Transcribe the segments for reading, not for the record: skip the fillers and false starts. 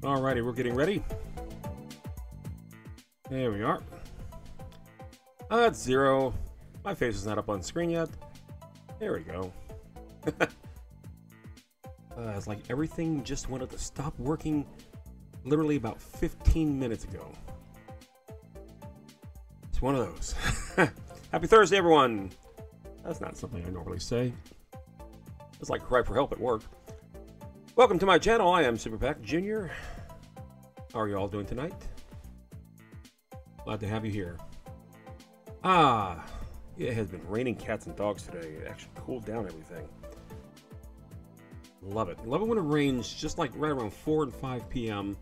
Alrighty, we're getting ready. There we are. It's 0. My face is not up on screen yet. There we go. It's like everything just wanted to stop working literally about 15 minutes ago. It's one of those. Happy Thursday, everyone! That's not something I normally say. It's like cry for help at work. Welcome to my channel. I am Super Pac Jr. How are you all doing tonight? Glad to have you here. It has been raining cats and dogs today. It actually cooled down everything. Love it. Love it when it rains just like right around 4 and 5 p.m.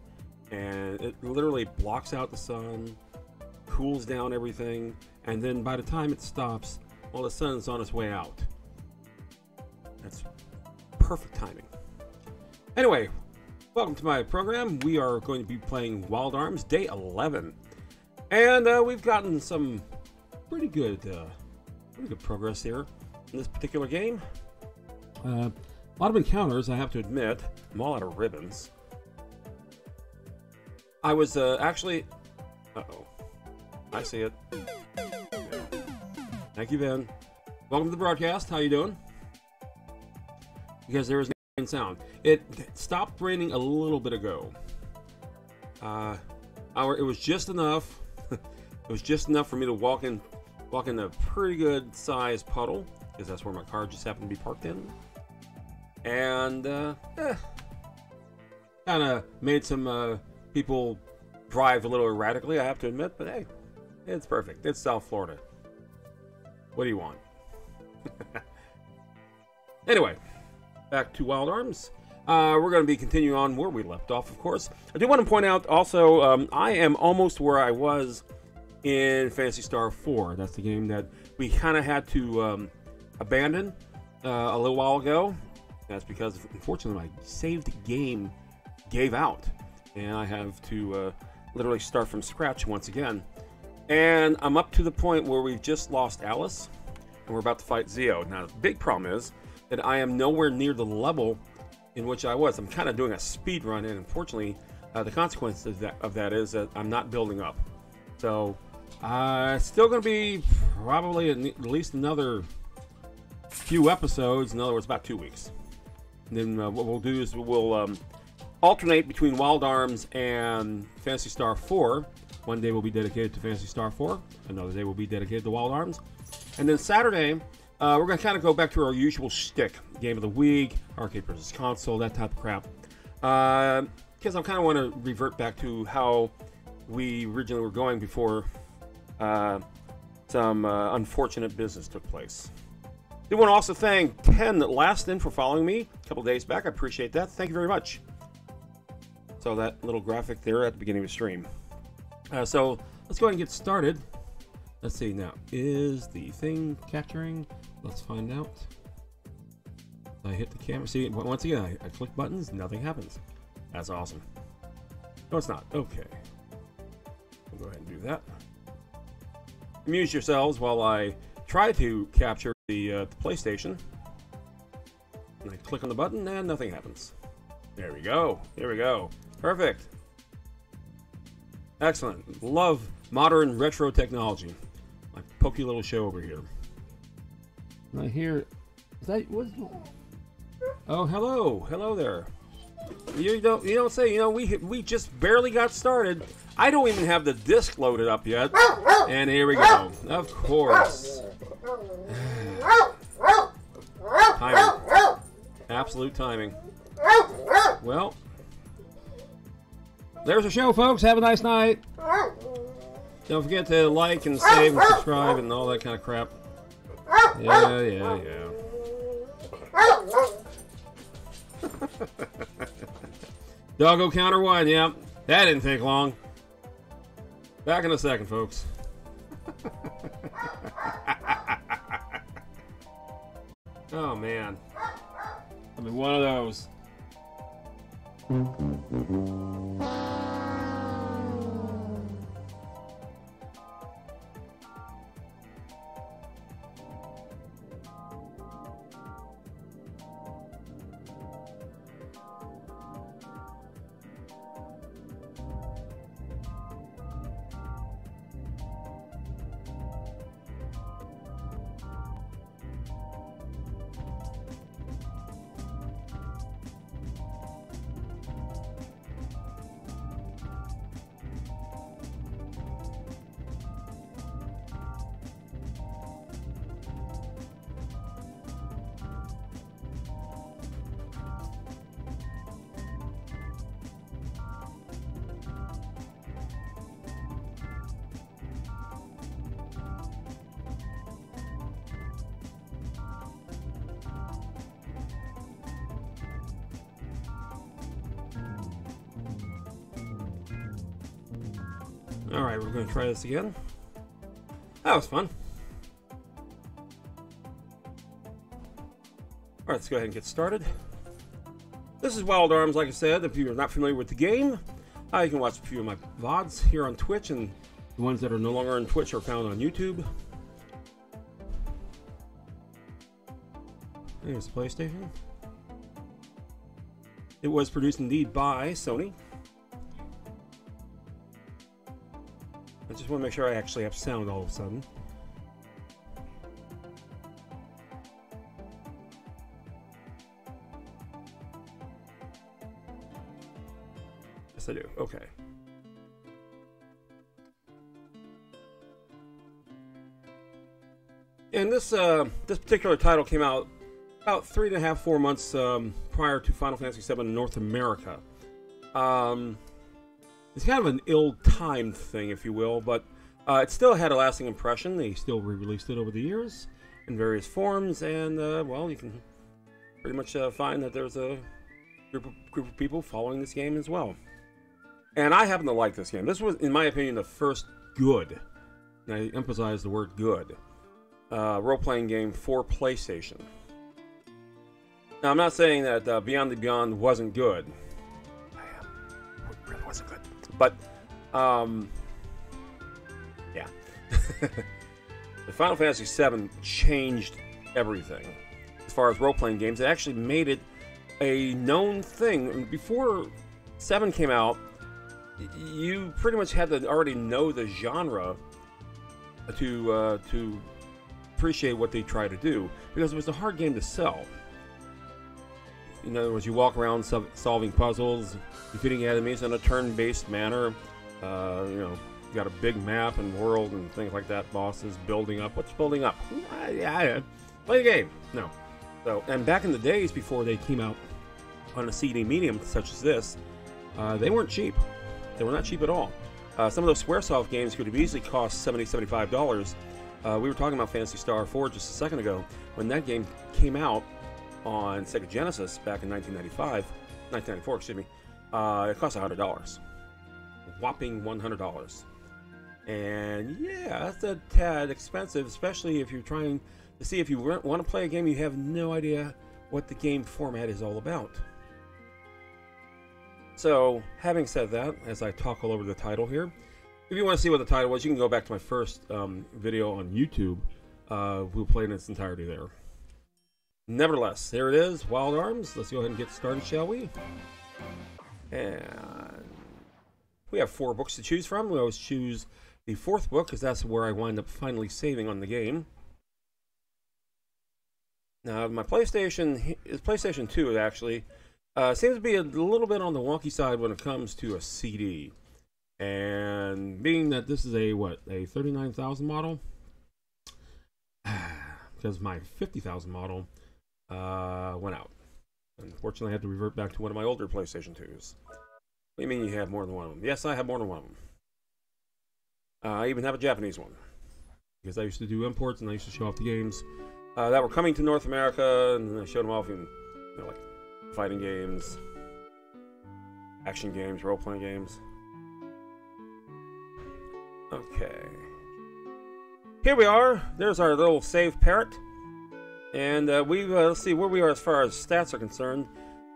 and it literally blocks out the sun, cools down everything, and then by the time it stops, well, the sun's on its way out. That's perfect timing. Anyway, welcome to my program. We are going to be playing Wild Arms Day 11. And we've gotten some pretty good progress here in this particular game. A lot of encounters, I have to admit. I'm all out of ribbons. I was actually... Uh-oh. I see it. Thank you, Ben. Welcome to the broadcast. How you doing? Because there was no rain sound. It stopped raining a little bit ago. It was just enough. It was just enough for me to walk in a pretty good sized puddle, because that's where my car just happened to be parked in. And kind of made some people drive a little erratically, I have to admit, but hey, it's perfect. It's South Florida. What do you want? Anyway, back to Wild Arms. We're going to be continuing on where we left off, of course. I do want to point out also, I am almost where I was in Phantasy Star 4. That's the game that we kind of had to abandon a little while ago. That's because, unfortunately, my saved game gave out. And I have to literally start from scratch once again. And I'm up to the point where we've just lost Alice, and we're about to fight Zeo. Now, the big problem is that I am nowhere near the level in which I was. I'm kind of doing a speed run, and unfortunately, the consequence of that is that I'm not building up. So, it's still going to be probably at least another few episodes. In other words, about 2 weeks. And then what we'll do is we'll alternate between Wild Arms and Phantasy Star 4. One day will be dedicated to Phantasy Star 4. Another day will be dedicated to Wild Arms. And then Saturday, we're going to kind of go back to our usual shtick. Game of the week, arcade versus console, that type of crap. Because I kind of want to revert back to how we originally were going before some unfortunate business took place. I do want to also thank Ten Last In for following me a couple days back. I appreciate that. Thank you very much. So that little graphic there at the beginning of the stream. So let's go ahead and get started. Let's see now. Is the thing capturing? Let's find out. I hit the camera. See, once again, I click buttons, nothing happens. That's awesome. No, it's not. Okay. We'll go ahead and do that. Amuse yourselves while I try to capture the PlayStation. And I click on the button and nothing happens. There we go. Here we go. Perfect. Excellent. Love modern retro technology. My pokey little show over here. Right here. Is that what? Oh, hello there. You don't say. You know, we just barely got started. I don't even have the disc loaded up yet. And here we go. Of course. Timing. Absolute timing. Well, there's the show, folks. Have a nice night. Don't forget to like and save and subscribe and all that kind of crap. Yeah. Doggo counter 1, yep. That didn't take long. Back in a second, folks. Oh, man. I mean, one of those. Alright, we're going to try this again. That was fun. Alright, let's go ahead and get started. This is Wild Arms, like I said. If you're not familiar with the game, you can watch a few of my VODs here on Twitch, and the ones that are no longer on Twitch are found on YouTube. Here's the PlayStation. It was produced indeed by Sony. I just want to make sure I actually have sound all of a sudden. Yes, I do. Okay. And this particular title came out about 3.5, 4 months prior to Final Fantasy VII in North America. It's kind of an ill-timed thing, if you will, but it still had a lasting impression. They still re-released it over the years in various forms, and well, you can pretty much find that there's a group of people following this game as well. And I happen to like this game. This was, in my opinion, the first good, and I emphasize the word good, role-playing game for PlayStation. Now, I'm not saying that Beyond the Beyond wasn't good. It really wasn't good. But, yeah. The Final Fantasy VII changed everything. As far as role-playing games, it actually made it a known thing. Before 7 came out, you pretty much had to already know the genre to appreciate what they try to do, because it was a hard game to sell. In other words, you walk around solving puzzles, defeating enemies in a turn-based manner. You know, you got a big map and world and things like that. Bosses building up. What's building up? Yeah, play the game. No. So, and back in the days before they came out on a CD medium such as this, they weren't cheap. They were not cheap at all. Some of those Squaresoft games could have easily cost $70, $75. We were talking about Phantasy Star 4 just a second ago. When that game came out on Sega Genesis back in 1994, excuse me, it cost $100. Whopping $100. And yeah, that's a tad expensive, especially if you're trying to see if you want to play a game you have no idea what the game format is all about. So, having said that, as I talk all over the title here, if you want to see what the title was, you can go back to my first video on YouTube. We'll play in its entirety there. Nevertheless, there it is, Wild Arms. Let's go ahead and get started, shall we? And we have 4 books to choose from. We always choose the 4th book, because that's where I wind up finally saving on the game. Now, my PlayStation 2, actually, seems to be a little bit on the wonky side when it comes to a CD. And being that this is a 39,000 model? Because my 50,000 model went out. Unfortunately, I had to revert back to one of my older PlayStation 2s. What do you mean you have more than one of them? Yes, I have more than one of them. I even have a Japanese one, because I used to do imports and I used to show off the games that were coming to North America, and I showed them off in, you know, like fighting games, action games, role-playing games. Okay. Here we are. There's our little save parrot. And let's see where we are as far as stats are concerned.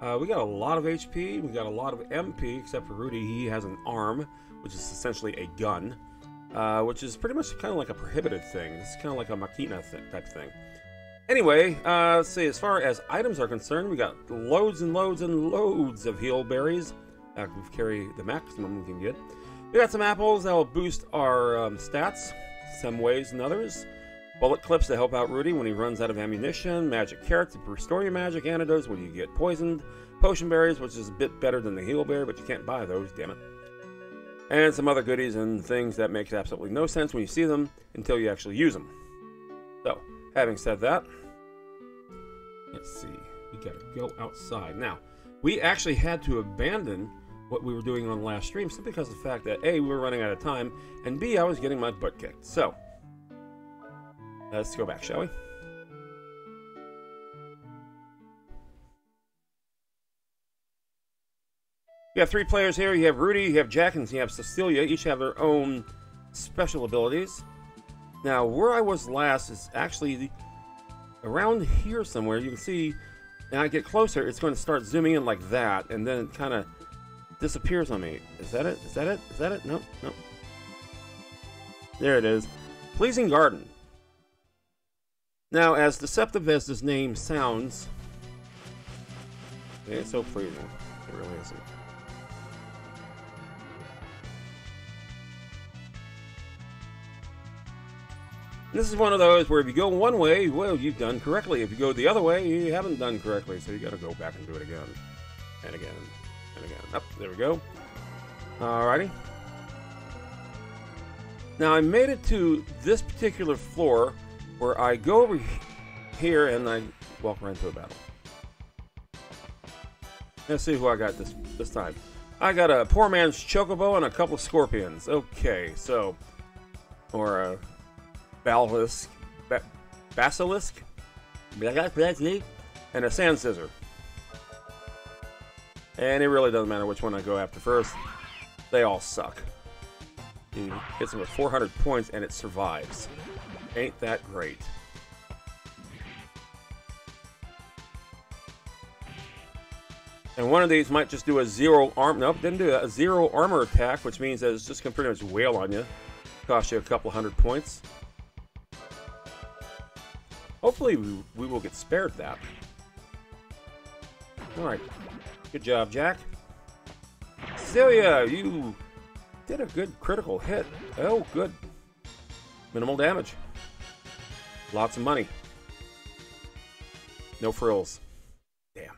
We got a lot of HP. We got a lot of MP, except for Rudy. He has an arm, which is essentially a gun, which is pretty much kind of like a prohibited thing. It's kind of like a Machina type thing. Anyway, let's see. As far as items are concerned, we got loads and loads and loads of heal berries. We carry the maximum we can get. We got some apples that will boost our stats, some ways and others. Bullet clips to help out Rudy when he runs out of ammunition. Magic carrots to restore your magic. Antidotes when you get poisoned. Potion berries, which is a bit better than the heal berry, but you can't buy those, damn it. And some other goodies and things that makes absolutely no sense when you see them until you actually use them. So, having said that, let's see. We gotta go outside. Now, we actually had to abandon what we were doing on the last stream simply because of the fact that A, we were running out of time, and B, I was getting my butt kicked. So, let's go back, shall we? You have 3 players here. You have Rudy, you have Jack, and you have Cecilia. Each have their own special abilities. Now, where I was last is actually around here somewhere. You can see, and I get closer, it's going to start zooming in like that, and then it kind of disappears on me. Is that it? Is that it? Is that it? Nope, nope. There it is. Pleasing Garden. Now, as deceptive as this name sounds, it's so pleasing. It really isn't. This is one of those where if you go one way, well, you've done correctly. If you go the other way, you haven't done correctly. So you got to go back and do it again. And again. And again. Up, there we go. Alrighty. Now I made it to this particular floor where I go over here and I walk right into a battle. Let's see who I got this time. I got a poor man's chocobo and a couple of scorpions. Okay, so... Or a... Basilisk, and a sand scissor. And it really doesn't matter which one I go after first. They all suck. He hits him with 400 points and it survives. Ain't that great? And one of these might just do a zero arm. Nope, didn't do a zero armor attack, which means that it's just gonna pretty much wail on you. Cost you a couple hundred points. Hopefully we will get spared that. Alright. Good job, Jack. Celia, you did a good critical hit. Oh, good. Minimal damage. Lots of money. No frills. Damn.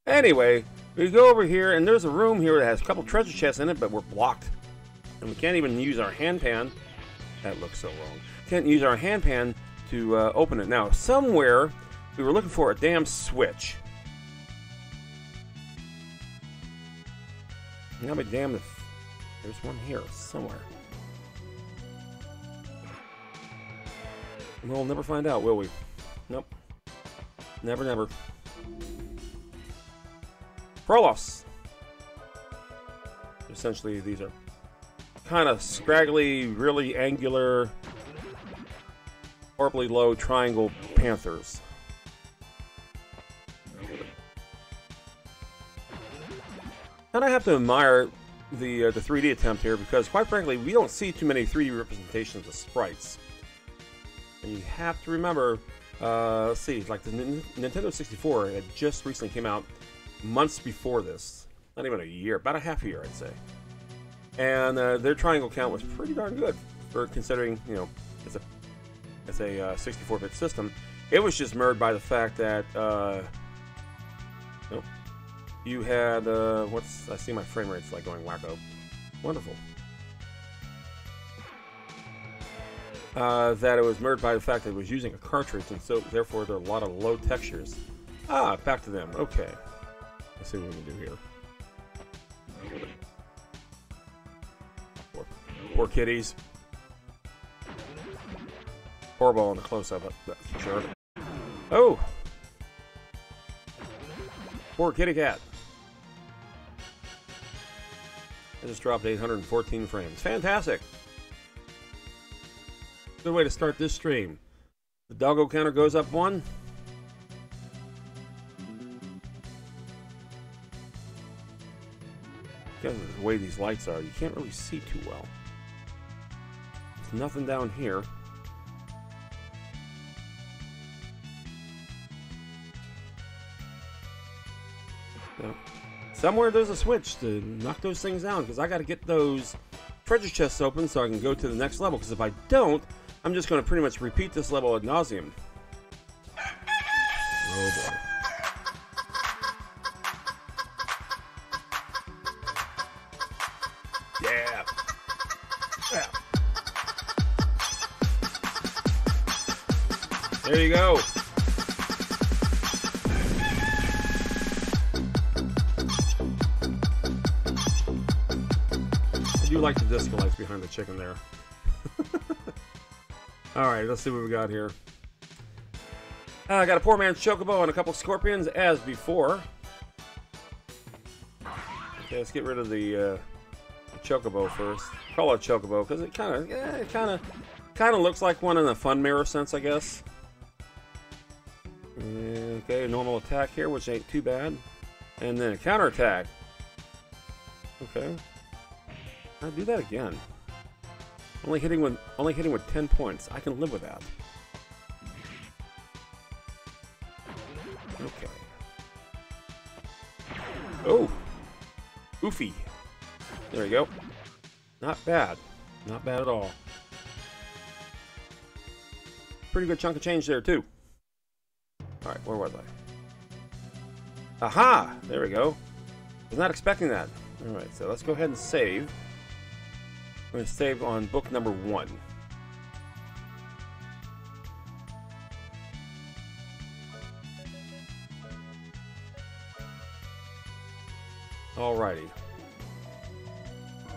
Anyway, we go over here, and there's a room here that has a couple treasure chests in it, but we're blocked. And we can't even use our hand pan. That looks so wrong. Can't use our hand pan to open it. Now, somewhere we were looking for a damn switch. And I'll be damned if there's one here somewhere. We'll never find out, will we? Nope. Never, never. Prolos. Essentially, these are kind of scraggly, really angular, horribly low triangle panthers. And I have to admire the 3D attempt here because, quite frankly, we don't see too many 3D representations of sprites. And you have to remember, let's see, like the Nintendo 64 had just recently came out months before this. Not even a year, about a half a year, I'd say. And their triangle count was pretty darn good for considering, you know, it's a 64-bit system. It was just marred by the fact that, you know, you had, I see my frame rate's like going wacko. Wonderful. That it was mirrored by the fact that it was using a cartridge, and so therefore there are a lot of low textures. Ah, back to them. Okay. Let's see what we can do here. Poor kitties. Horrible on the close-up, that's for sure. Oh! Poor kitty cat. I just dropped 814 frames. Fantastic! Good way to start this stream. The doggo counter goes up 1. Because of the way these lights are, you can't really see too well. There's nothing down here. No. Somewhere there's a switch to knock those things down, because I got to get those treasure chests open so I can go to the next level, because if I don't, I'm just going to pretty much repeat this level ad nauseum. Oh boy. Yeah. Yeah. There you go. I do like the disco lights behind the chicken there. Alright, let's see what we got here. I got a poor man's chocobo and a couple of scorpions, as before. Okay, let's get rid of the chocobo first. Call it a chocobo because it kind of looks like one in a fun mirror sense, I guess. Okay, normal attack here, which ain't too bad, and then a counter attack. Okay, I'll do that again. Only hitting with 10 points. I can live with that. Okay. Oh, Goofy. There we go. Not bad. Not bad at all. Pretty good chunk of change there, too. Alright, where was I? Aha! There we go. Was not expecting that. Alright, so let's go ahead and save. I'm going to save on book number 1. Alrighty.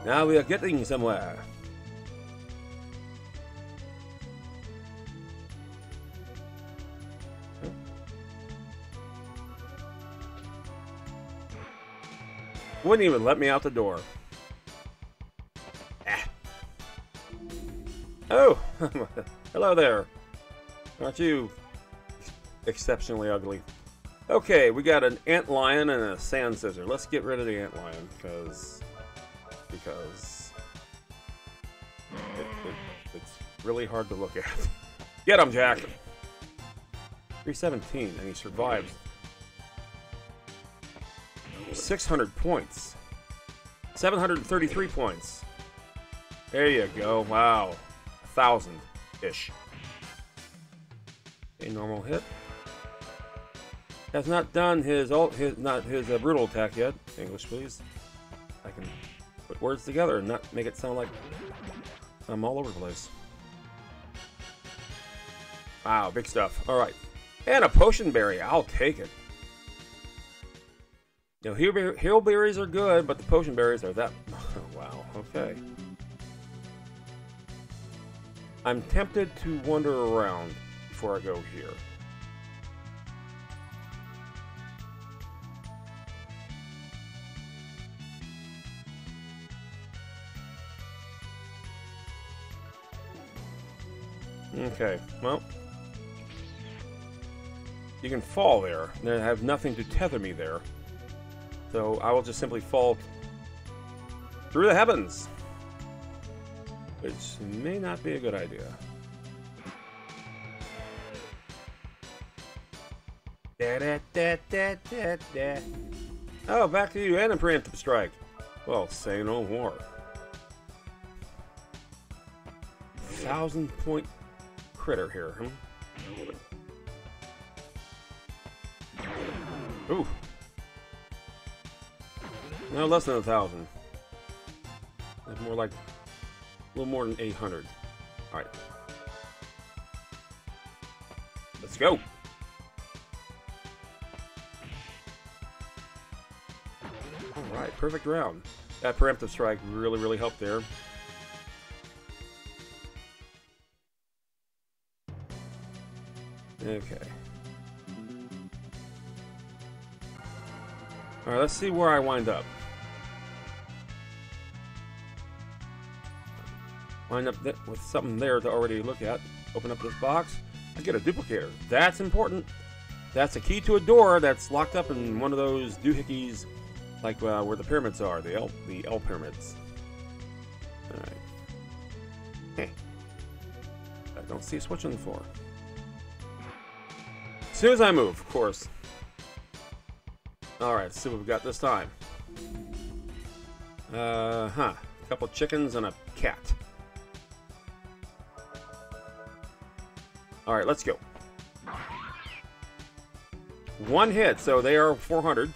Now we are getting somewhere. Wouldn't even let me out the door. Ah. Oh! Hello there. Aren't you exceptionally ugly? Okay, we got an ant lion and a sand scissor. Let's get rid of the ant lion because it's really hard to look at. Get him, Jack. 317, and he survives. 600 points. 733 points. There you go. Wow. 1,000-ish. A normal hit. Has not done his brutal attack yet. English, please. I can put words together and not make it sound like I'm all over the place. Wow, big stuff. All right, and a potion berry. I'll take it. You know, hillberries are good, but the potion berries are that. Wow. Okay. I'm tempted to wander around before I go here. Okay, well, you can fall there. I have nothing to tether me there. So I will just simply fall through the heavens. Which may not be a good idea. Oh, back to you and a preemptive strike. Well, say no more. 1,000-point critter here, huh? Ooh. No, less than 1,000. It's more like a little more than 800. All right. Let's go. All right, perfect round. That preemptive strike really helped there. Okay. Alright, let's see where I wind up. Wind up with something there to already look at. Open up this box. I get a duplicator. That's important. That's a key to a door that's locked up in one of those doohickeys, like where the pyramids are, the L pyramids. Alright. Hey. I don't see a switch on the floor. As soon as I move, of course. Alright, let's see what we've got this time. A couple chickens and a cat. Alright, let's go. One hit, so they are 400.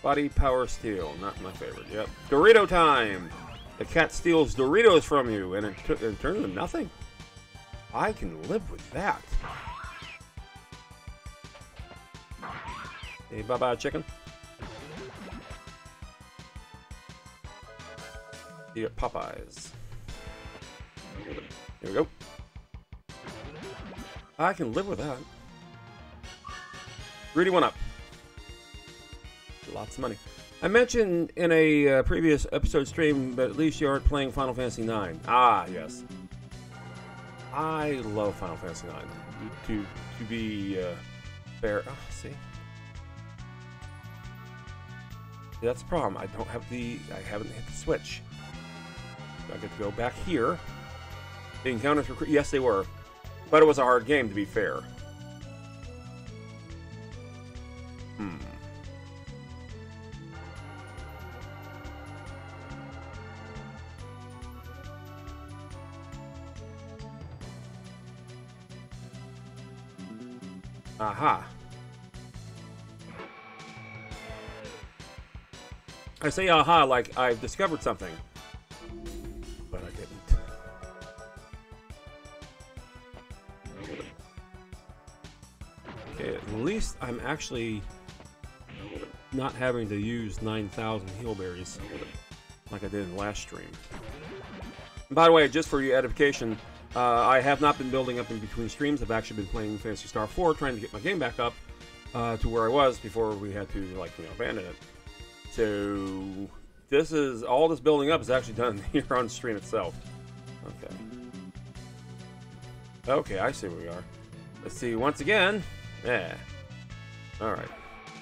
Body power steel, not my favorite. Yep. Dorito time! The cat steals Doritos from you, and it turns into nothing. I can live with that. Hey, bye-bye, chicken. You get Popeyes. Here we go. I can live with that. Greedy one up. Lots of money. I mentioned in a previous episode stream that at least you aren't playing Final Fantasy IX. Ah, yes. I love Final Fantasy IX. To be fair, see, that's the problem. I haven't hit the switch. I get to go back here. The encounters were, yes, they were, but it was a hard game to be fair. Aha. I say aha like I've discovered something. But I didn't. Okay, at least I'm actually not having to use 9,000 heal berries like I did in the last stream. And by the way, just for your edification, I have not been building up in between streams. I've actually been playing Phantasy Star 4, trying to get my game back up to where I was before we had to, like, abandon it. So this is all this building up is actually done here on stream itself. Okay. Okay, I see where we are. Let's see once again. Yeah. All right.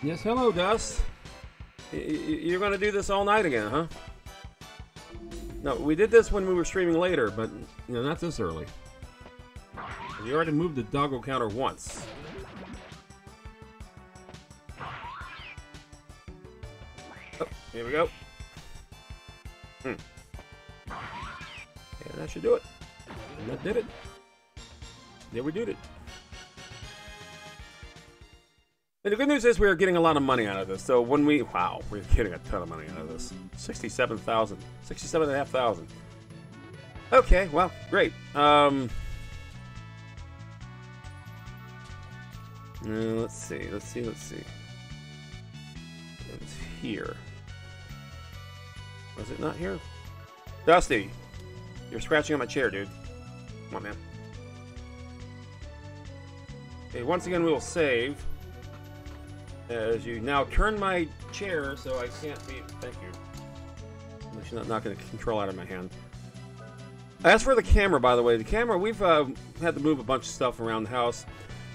Yes, hello, Dust. You're gonna do this all night again, huh? No, we did this when we were streaming later, but not this early. You already moved the doggo counter once. Oh, here we go. And that should do it. And that did it. There we did it. And the good news is we're getting a lot of money out of this. So when we're getting a ton of money out of this. 67,000. 67,500. Okay, well, great. Let's see. It's here. Was it not here? Dusty, you're scratching on my chair, dude. Come on, man. Okay, once again, we will save. As you now turn my chair so I can't be... Thank you. I'm actually not going to control out of my hand. As for the camera, by the way, the camera, we've had to move a bunch of stuff around the house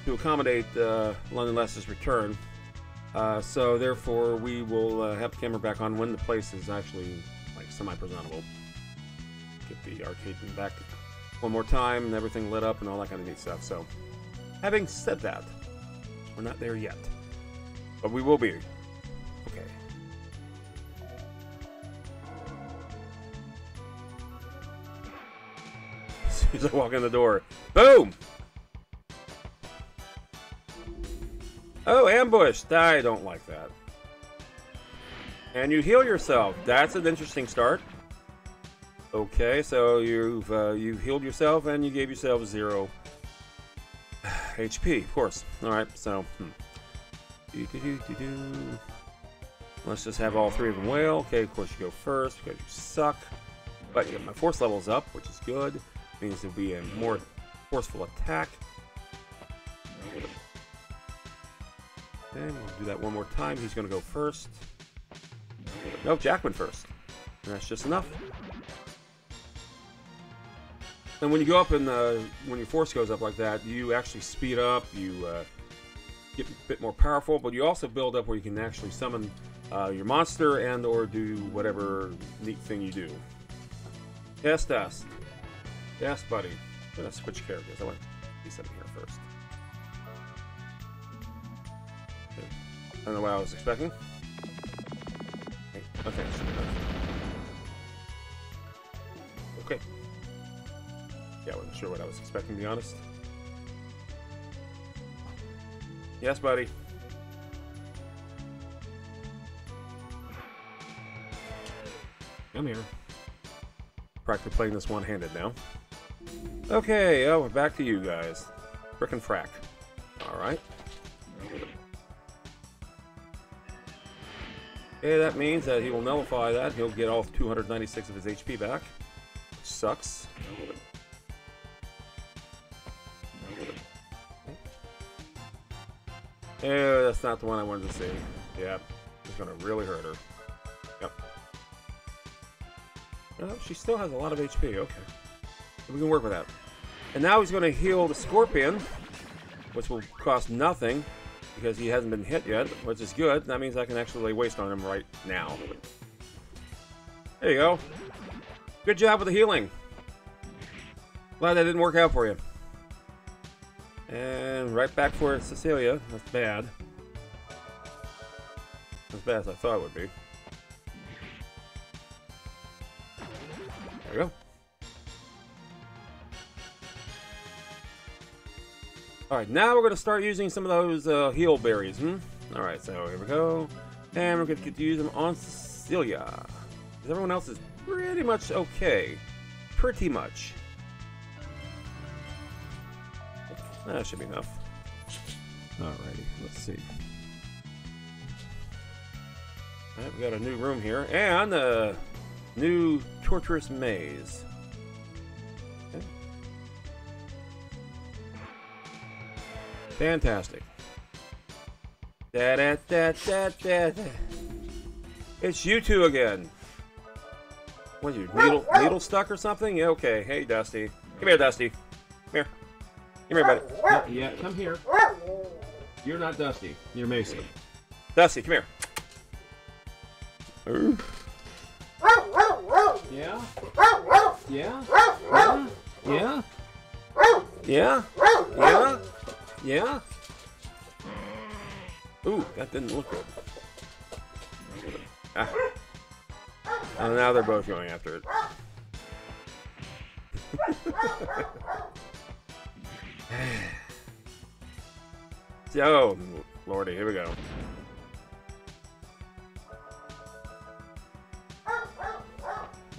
to accommodate London Lester's return. So therefore, we will have the camera back on when the place is actually like semi-presentable. Get the arcade back one more time and everything lit up and all that kind of neat stuff. So, having said that, we're not there yet. But we will be. Okay. As soon as I walk in the door, boom! Oh, ambushed! I don't like that. And you heal yourself. That's an interesting start. Okay, so you've healed yourself and you gave yourself 0 HP, of course. All right, so. Let's just have all 3 of them wail. Okay, of course you go first because you suck. But you get my force levels up, which is good. Means there'll be a more forceful attack. And we'll do that one more time. He's going to go first. No, Jackman first. And that's just enough. And when you go up and when your force goes up like that, you actually speed up. You get a bit more powerful, but you also build up where you can actually summon your monster and or do whatever neat thing you do. Yes, Dust. Yes, buddy. I'm going to switch characters. I want to be sitting here first. Okay. I don't know what I was expecting. Okay. Okay. Yeah, I wasn't sure what I was expecting, to be honest. Yes, buddy. I'm here. Practically playing this one-handed now. Okay, we're back to you guys. Frickin' frack. Alright. Okay, that means that he will nullify that. He'll get all 296 of his HP back. Which sucks. Yeah, that's not the one I wanted to see. Yeah, it's gonna really hurt her. Oh, she still has a lot of HP. Okay. We can work with that. And now he's going to heal the Scorpion, which will cost nothing because he hasn't been hit yet, which is good. That means I can actually waste on him right now. There you go. Good job with the healing. Glad that didn't work out for you. And right back for Cecilia. That's bad. As bad as I thought it would be. There we go. Alright, now we're going to start using some of those heal berries. Alright, so here we go. And we're going to get to use them on Cecilia. Because everyone else is pretty much okay. Pretty much. That should be enough. Alrighty, let's see. Alright, we got a new room here. And a new torturous maze. Okay. Fantastic. Da da da da da da. It's you two again. What are you, needle stuck or something? Yeah, okay. Hey, Dusty. Come here, Dusty. Come here. Come here, buddy. Yeah, come here. You're not Dusty. You're Mason. Dusty, come here. Yeah? Yeah? Yeah? Yeah? Yeah? Yeah? Ooh, that didn't look good. Ah. And now they're both going after it. Oh, lordy, here we go.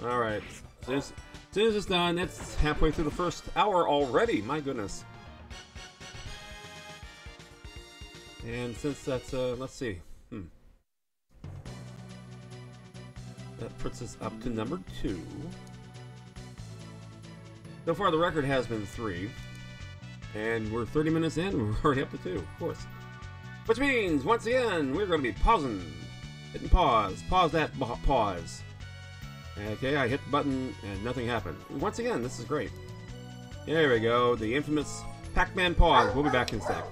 Alright, as soon as it's done, it's halfway through the first hour already, my goodness. And since that's, let's see, that puts us up to number 2. So far the record has been 3. And we're 30 minutes in, we're already up to 2, of course. Which means, once again, we're going to be pausing. Hitting pause. Pause that pause. Okay, I hit the button and nothing happened. Once again, this is great. There we go, the infamous Pac-Man pause. We'll be back in a sec.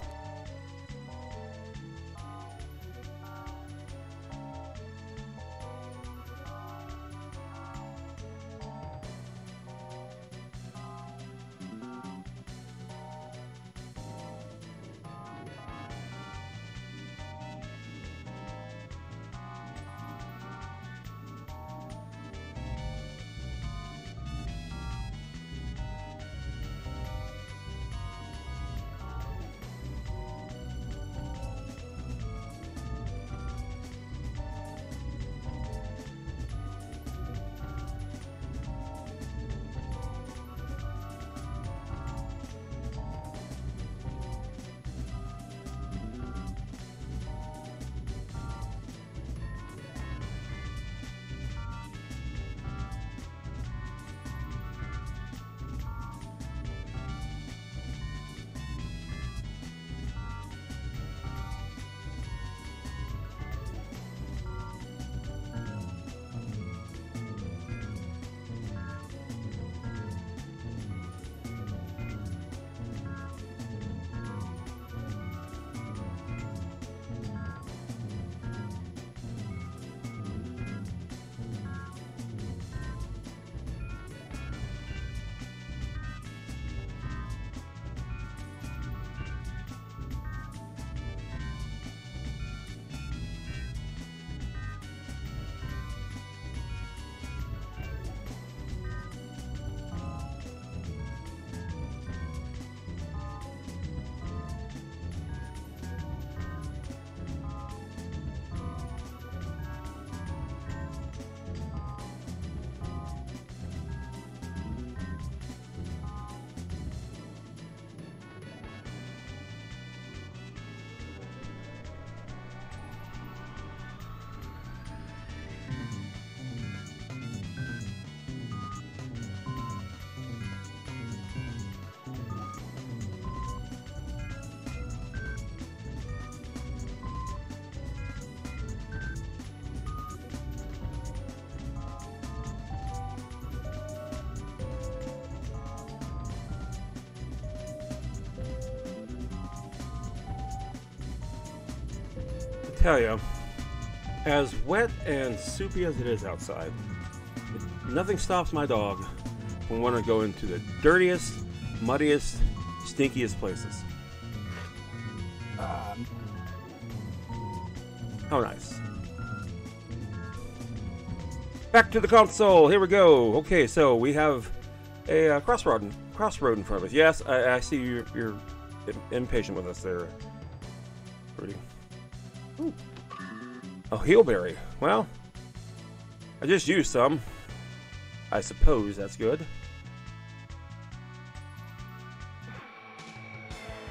tell you, as wet and soupy as it is outside, nothing stops my dog from wanting to go into the dirtiest, muddiest, stinkiest places. How nice. Back to the console. Here we go. Okay, so we have a crossroad in front of us. Yes, I see you're impatient with us there. Pretty. Ooh. Oh, heelberry. Well, I just used some. I suppose that's good.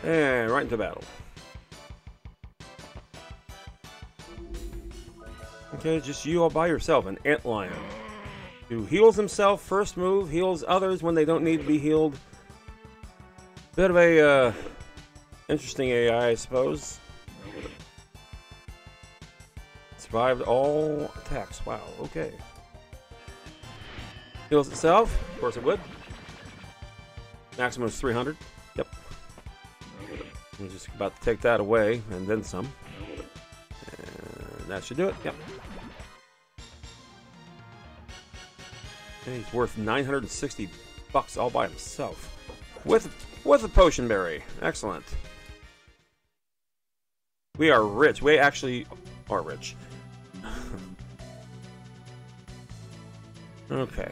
And right into battle. Okay, just you all by yourself, an Antlion. Who heals himself first move, heals others when they don't need to be healed. Bit of a interesting AI, I suppose. Survived all attacks. Wow, okay. Heals itself. Of course it would. Maximum is 300. Yep. I'm just about to take that away, and then some. And that should do it. Yep. And he's worth 960 bucks all by himself. With a potion berry. Excellent. We are rich. We actually are rich. Okay.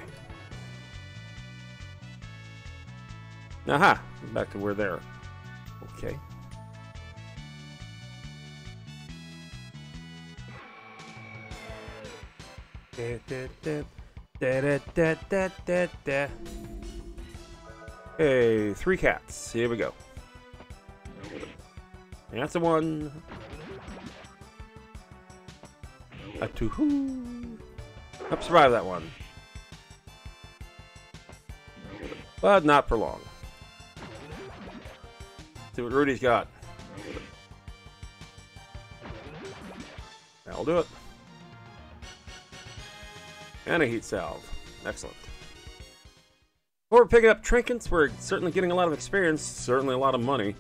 Aha! Back to where they're. Okay. Hey, 3 cats. Here we go. That's the one. A two-hoo. Help survive that one. But not for long. See what Rudy's got. That'll do it. And a heat salve. Excellent. Well, we're picking up trinkets. We're certainly getting a lot of experience. Certainly a lot of money.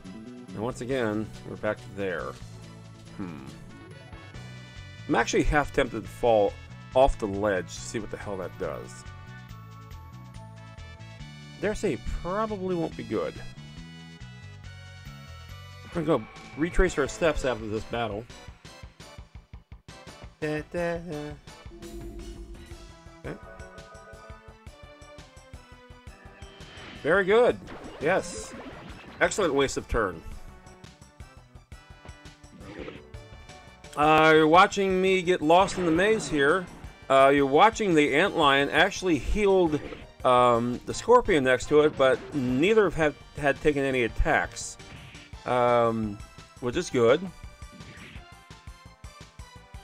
And once again, we're back to there. I'm actually half tempted to fall off the ledge to see what the hell that does. Dare say, probably won't be good. We're gonna go retrace our steps after this battle. Okay. Very good. Yes. Excellent waste of turn. You're watching me get lost in the maze here. You're watching the Antlion actually healed the Scorpion next to it, but neither had taken any attacks. Which is good.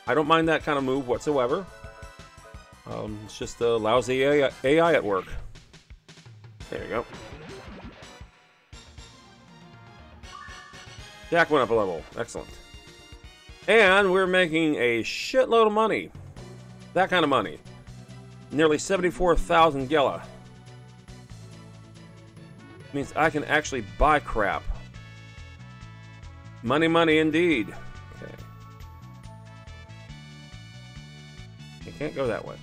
I don't mind that kind of move whatsoever. It's just a lousy AI at work. There you go. Jack went up a level. Excellent. And we're making a shitload of money. That kind of money. Nearly 74,000 Gela. Means I can actually buy crap. Money, money indeed. Okay. You can't go that way.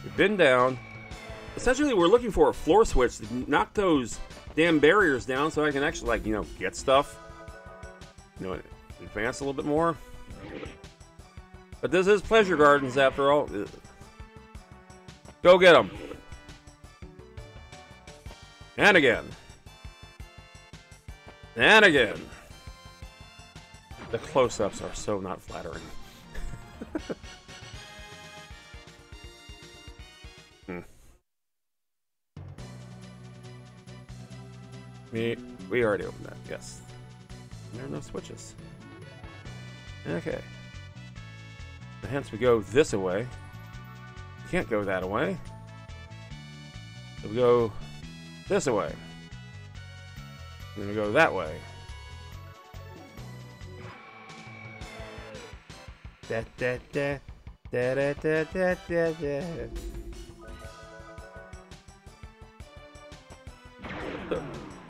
We've been down. Essentially, we're looking for a floor switch to knock those damn barriers down so I can actually, like, you know, get stuff. You know, advance a little bit more. But this is Pleasure Gardens after all. Go get them. And again. And again. The close-ups are so not flattering. We already opened that, yes. There are no switches. Okay. So hence we go this away. We can't go that away. So we go this away. Then we go that way. Da da da da da da da da da.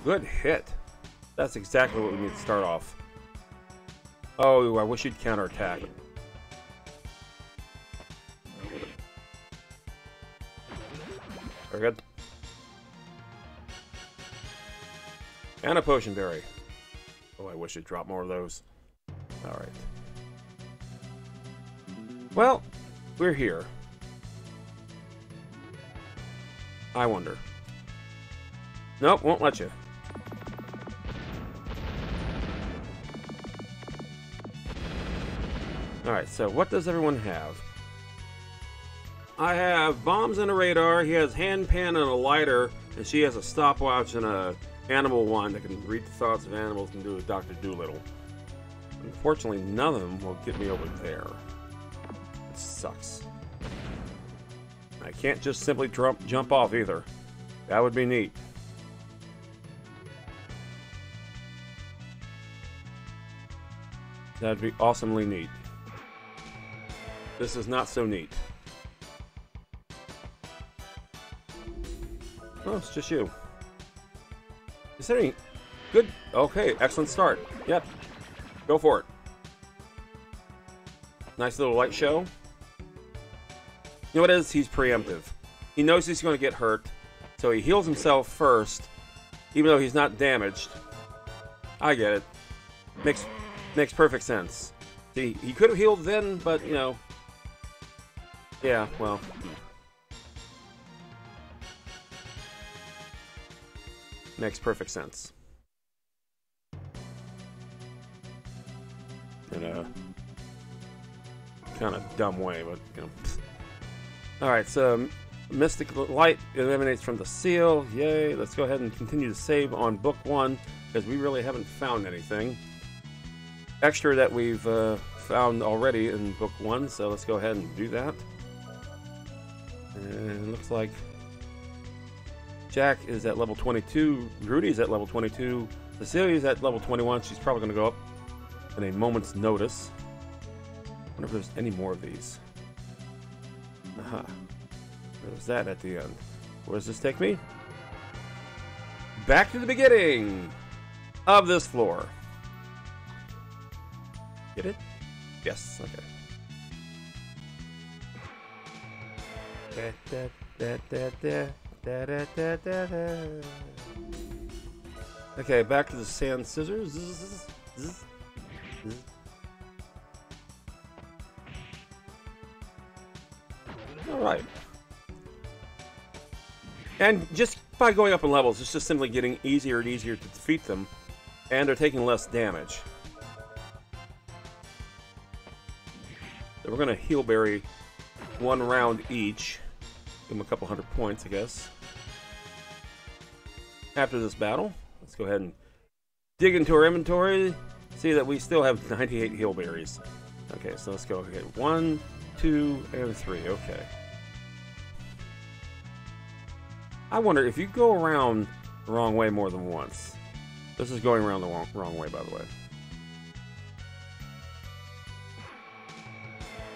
Good hit. That's exactly what we need to start off. Oh, I wish you'd counterattack. Very good. And a potion berry. Oh, I wish you'd drop more of those. Alright. Well, we're here. I wonder. Nope, won't let you. Alright, so what does everyone have? I have bombs and a radar, he has hand pan and a lighter, and she has a stopwatch and a animal wand that can read the thoughts of animals and do a Dr. Dolittle. Unfortunately, none of them will get me over there. It sucks. I can't just simply jump off either. That would be neat. That'd be awesomely neat. This is not so neat. Oh, it's just you. Is there any... Good. Okay, excellent start. Yep. Go for it. Nice little light show. You know what it is? He's preemptive. He knows he's going to get hurt, so he heals himself first, even though he's not damaged. I get it. Makes perfect sense. See, he could have healed then, but, you know... Yeah, well... Makes perfect sense. In a kind of dumb way, but, you know... Alright, so Mystic Light emanates from the seal. Yay. Let's go ahead and continue to save on Book 1, because we really haven't found anything extra that we've found already in Book 1, so let's go ahead and do that. And it looks like Jack is at level 22, Rudy's at level 22, Cecilia's at level 21. She's probably going to go up in a moment's notice. I wonder if there's any more of these. Aha. There's that at the end. Where does this take me? Back to the beginning of this floor. Get it? Yes, okay. Okay, back to the sand scissors. Alright. And just by going up in levels, it's just simply getting easier and easier to defeat them, and they're taking less damage. So we're going to heal berry one round each. Give them a couple hundred points, I guess. After this battle, let's go ahead and dig into our inventory. See that we still have 98 heal berries. Okay, so let's go. Okay, 1, 2, and 3. Okay. I wonder if you go around the wrong way more than once. This is going around the wrong way, by the way.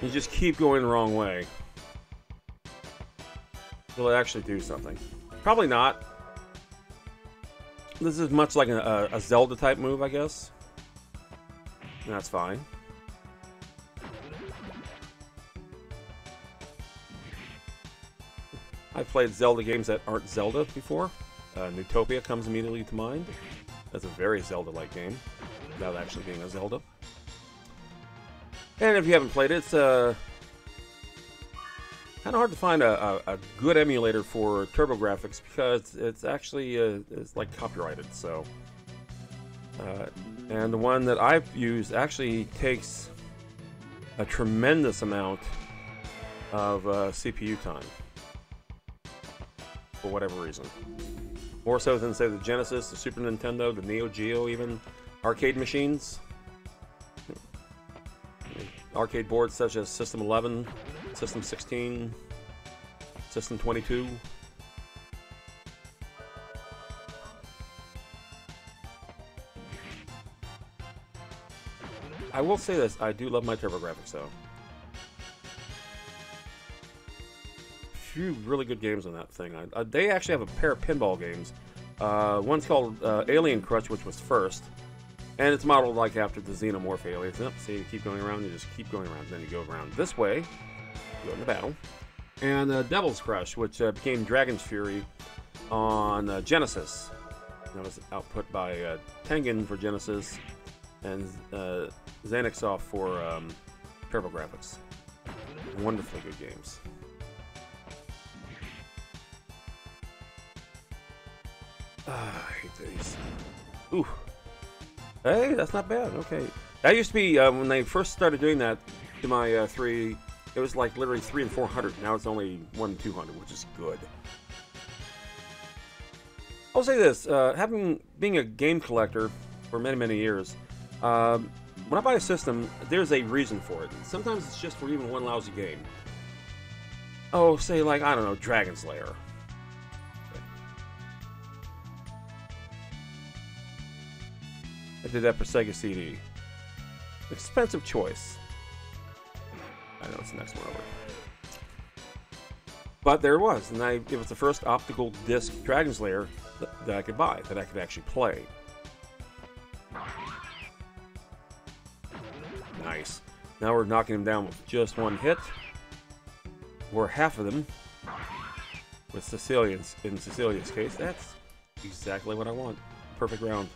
You just keep going the wrong way. Will it actually do something? Probably not. This is much like a Zelda type move, I guess. And that's fine. I've played Zelda games that aren't Zelda before. Neutopia comes immediately to mind. That's a very Zelda-like game, without actually being a Zelda. And if you haven't played it, it's kind of hard to find a good emulator for TurboGrafx because it's actually it's like copyrighted. So, and the one that I've used actually takes a tremendous amount of CPU time for whatever reason. More so than, say, the Genesis, the Super Nintendo, the Neo Geo, even arcade machines. Arcade boards such as System 11, System 16, System 22. I will say this, I do love my TurboGrafx though. Few really good games on that thing. They actually have a pair of pinball games. One's called Alien Crush, which was first. And it's modeled like after the Xenomorph aliens. Yep, see, you keep going around, you just keep going around. Then you go around this way, go into battle. And Devil's Crush, which became Dragon's Fury on Genesis. That was output by Tengen for Genesis and Xanaxoff for TurboGrafx. Wonderfully good games. I hate these. Ooh. Hey, that's not bad. Okay. That used to be, when they first started doing that to my 3, it was like literally 300 and 400. Now it's only 1 and 200, which is good. I'll say this, being a game collector for many, many years, when I buy a system, there's a reason for it. Sometimes it's just for even one lousy game. Oh, say like, I don't know, Dragon's Lair. I did that for Sega CD. Expensive choice. I know it's the next one over. But there it was, and it was the first optical disc Dragon's Lair that I could buy, that I could actually play. Nice. Now we're knocking him down with just one hit. Or half of them. With Cecilia's, in Cecilia's case, that's exactly what I want. Perfect round.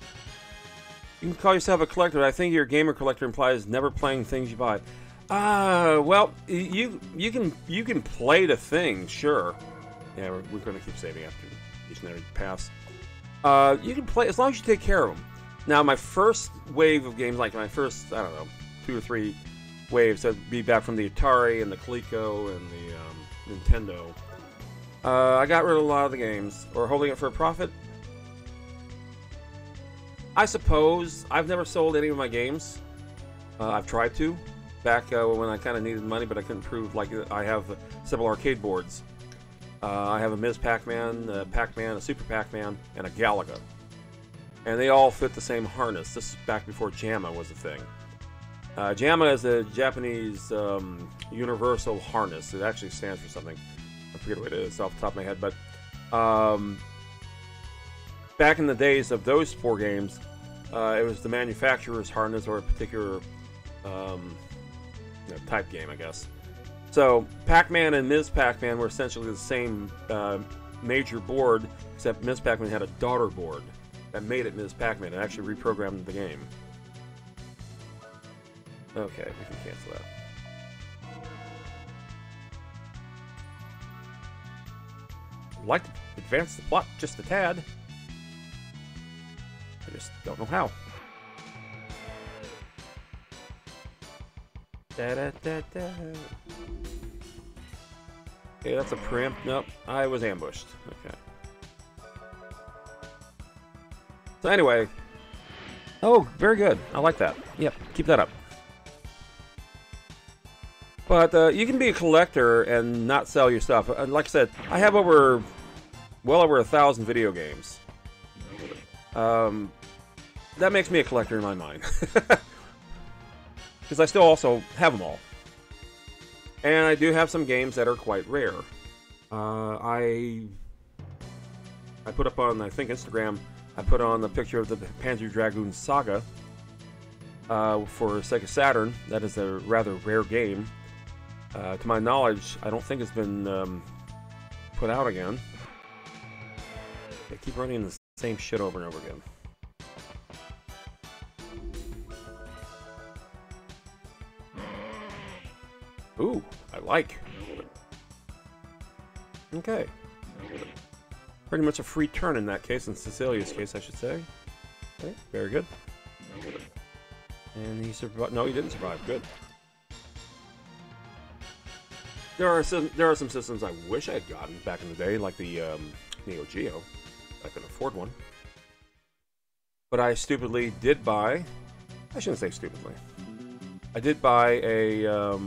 You can call yourself a collector, but I think your gamer collector implies never playing things you buy. Well, you can play the thing, sure. Yeah, we're going to keep saving after each and every pass. You can play as long as you take care of them. Now, my first wave of games, like my first, I don't know, 2 or 3 waves, that'd be back from the Atari and the Coleco and the Nintendo. I got rid of a lot of the games, or holding it for a profit. I suppose. I've never sold any of my games. I've tried to. Back when I kind of needed money, but I couldn't prove, like, I have several arcade boards. I have a Ms. Pac-Man, a Super Pac-Man, and a Galaga. And they all fit the same harness. This is back before JAMA was a thing. JAMA is a Japanese universal harness. It actually stands for something. I forget what it is off the top of my head, but back in the days of those 4 games, it was the manufacturer's harness or a particular type game, I guess. So Pac-Man and Ms. Pac-Man were essentially the same major board, except Ms. Pac-Man had a daughter board that made it Ms. Pac-Man and actually reprogrammed the game. Okay, we can cancel that. I'd like to advance the plot just a tad. I just don't know how. Da-da-da-da. Okay, that's a preempt. Nope, I was ambushed. Okay. So anyway. Oh, very good. I like that. Yep, keep that up. But you can be a collector and not sell your stuff. Like I said, I have well over 1,000 video games. That makes me a collector in my mind. Because I still also have them all. And I do have some games that are quite rare. I put up on, I think, Instagram, I put on the picture of the Panzer Dragoon Saga for Sega Saturn. That is a rather rare game. To my knowledge, I don't think it's been put out again. They keep running the same shit over and over again. Ooh, I like. Okay. Pretty much a free turn in that case, in Cecilia's case, I should say. Okay, very good. And he survived. No, he didn't survive. Good. There are some systems I wish I had gotten back in the day, like the Neo Geo. I could afford one. But I stupidly did buy... I shouldn't say stupidly. I did buy a...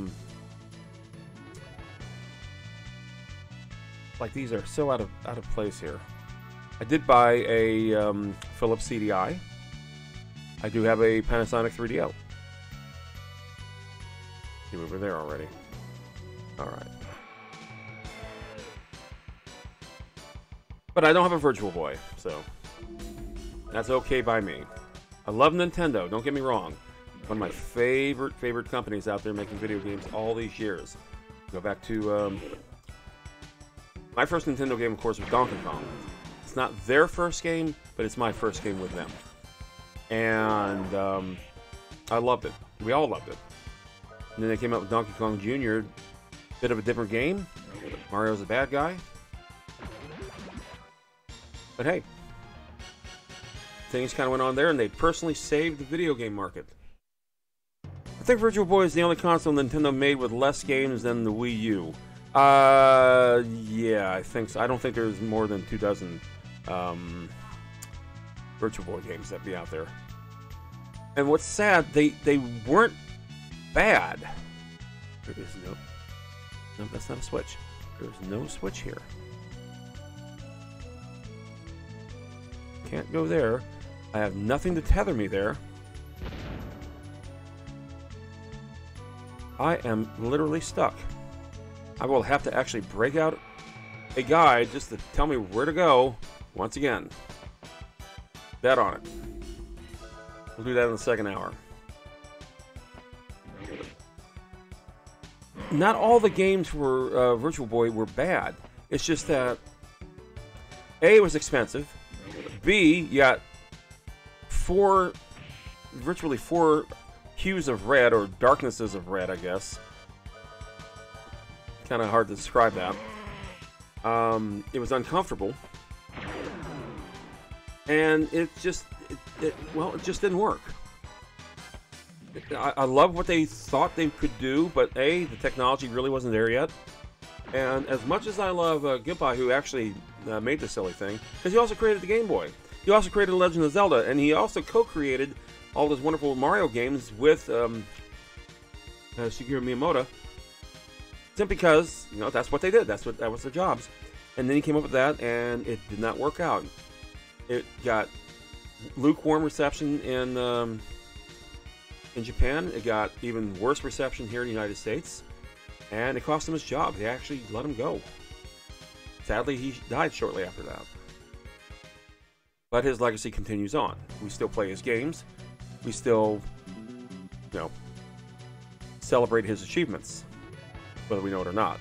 like, these are so out of place here. I did buy a Philips CDI. I do have a Panasonic 3DO. You over there already. Alright. But I don't have a Virtual Boy, so that's okay by me. I love Nintendo, don't get me wrong. One of my favorite companies out there making video games all these years. Go back to my first Nintendo game, of course, was Donkey Kong. It's not their first game, but it's my first game with them. And I loved it. We all loved it. And then they came out with Donkey Kong Jr., bit of a different game. Mario's a bad guy. But hey, things kind of went on there, and they personally saved the video game market. I think Virtual Boy is the only console Nintendo made with less games than the Wii U. Yeah, I think so. I don't think there's more than 24 Virtual Boy games that be out there. And what's sad, they weren't bad. There is no, that's not a switch. There's no switch here. Can't go there. I have nothing to tether me there. I am literally stuck. I will have to actually break out a guide just to tell me where to go once again. Bet on it. We'll do that in the second hour. Not all the games for Virtual Boy were bad. It's just that A, it was expensive. B, you got virtually four hues of red, or darknesses of red, I guess. Kind of hard to describe that. It was uncomfortable. And it just didn't work. I love what they thought they could do, but A, the technology really wasn't there yet. And as much as I love Gimpai, who actually made the silly thing, because he also created the Game Boy. He also created Legend of Zelda, and he also co-created all those wonderful Mario games with Shigeru Miyamoto. Simply because, that's what they did. That was their jobs. And then he came up with that, and it did not work out. It got lukewarm reception in Japan. It got even worse reception here in the United States, and it cost him his job. They actually let him go. Sadly, he died shortly after that. But his legacy continues on. We still play his games. We still, celebrate his achievements, whether we know it or not.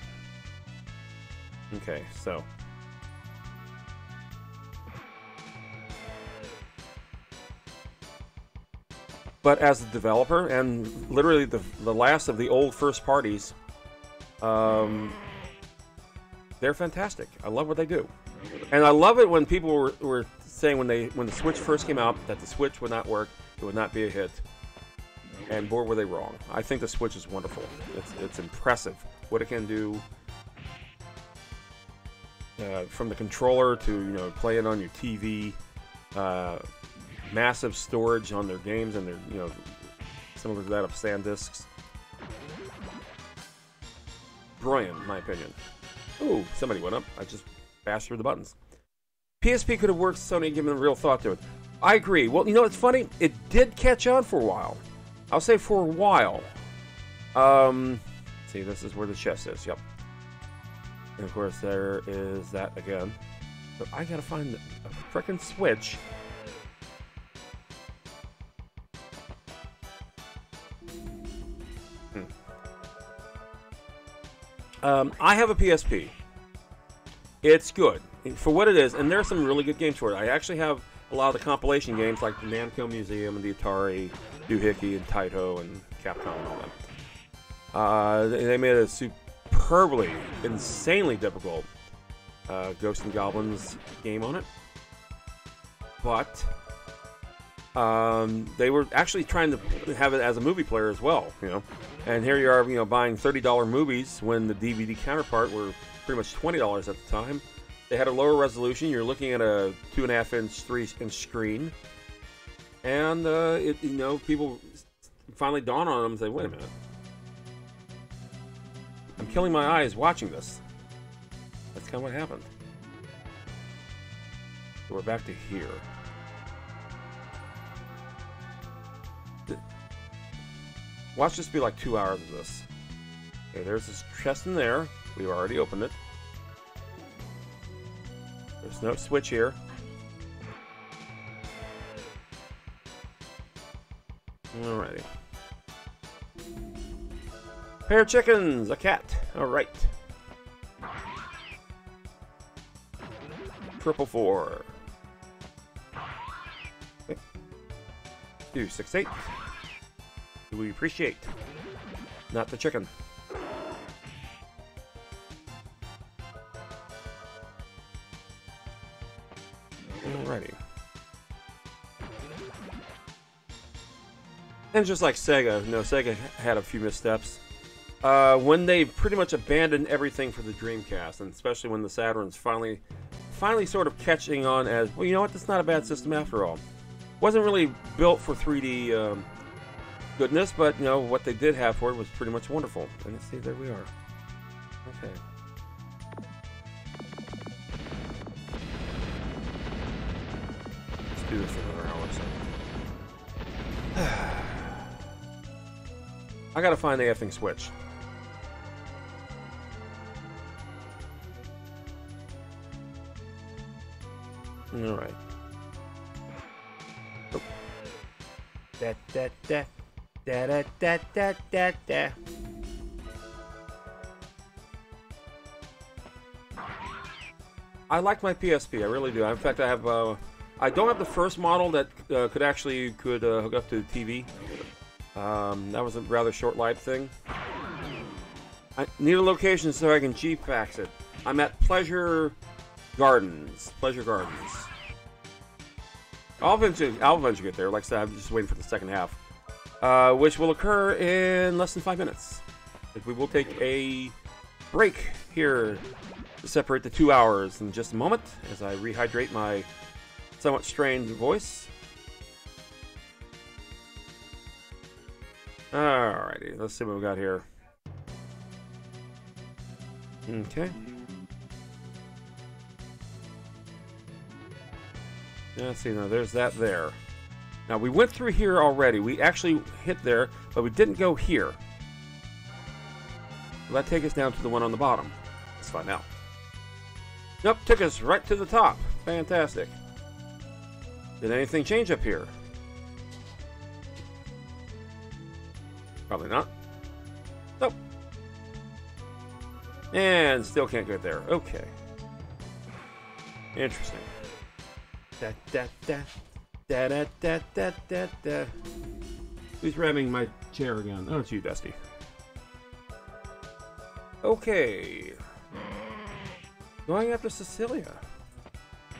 Okay, so. But as a developer, and literally the last of the old first parties, they're fantastic. I love what they do. And I love it when people were saying when the Switch first came out that the Switch would not work, it would not be a hit. And boy, were they wrong. I think the Switch is wonderful. It's impressive what it can do. From the controller to play it on your TV, massive storage on their games and their similar to that of SanDiscs. Brilliant, in my opinion. Ooh, somebody went up. I just bashed through the buttons. PSP could have worked. Sony given a real thought to it. I agree. Well, it's funny. It did catch on for a while. I'll say for a while. See, this is where the chest is. Yep. And of course, there is that again. But I gotta find a frickin' switch. I have a PSP. It's good for what it is, and there are some really good games for it. I actually have a lot of the compilation games like the Namco Museum and the Atari, Doohickey and Taito and Capcom and all that. They made a superbly, insanely difficult Ghosts and Goblins game on it. But they were actually trying to have it as a movie player as well, And here you are, buying $30 movies when the DVD counterpart were pretty much $20 at the time. They had a lower resolution. You're looking at a 2.5-inch, 3-inch screen, and people finally dawn on them and say, "Wait a minute, I'm killing my eyes watching this." That's kind of what happened. So we're back to here. Watch this be like 2 hours of this. Okay, there's this chest in there. We've already opened it. There's no switch here. Alrighty. Pair of chickens, a cat. Alright. Triple 4. Okay. 2, 6, 8. Do we appreciate? Not the chicken. Alrighty. And just like Sega, Sega had a few missteps. When they pretty much abandoned everything for the Dreamcast, and especially when the Saturn's finally sort of catching on as, well, you know what, that's not a bad system after all. Wasn't really built for 3D goodness, but, what they did have for it was pretty much wonderful. And let's see, there we are. Okay. Let's do this for another hour or so. I gotta find the effing switch. Alright. Oh. Da da da da da da da da da. I like my PSP, I really do. In fact, I have I don't have the first model that could hook up to the TV. That was a rather short-lived thing. I need a location so I can G-Fax it. I'm at Pleasure Gardens. I'll eventually get there. Like I said, I'm just waiting for the second half, which will occur in less than 5 minutes. We will take a break here to separate the 2 hours in just a moment as I rehydrate my somewhat strained voice. Alrighty, let's see what we got here. Okay. Let's see, now there's that there. Now we went through here already. We actually hit there, but we didn't go here. Will that take us down to the one on the bottom? Let's find out. Nope, took us right to the top. Fantastic. Did anything change up here? Probably not. Nope. And still can't get there. Okay. Interesting. Da da da da da da da da da. Who's ramming my chair again? Oh, it's you, Dusty. Okay. Going after Cecilia.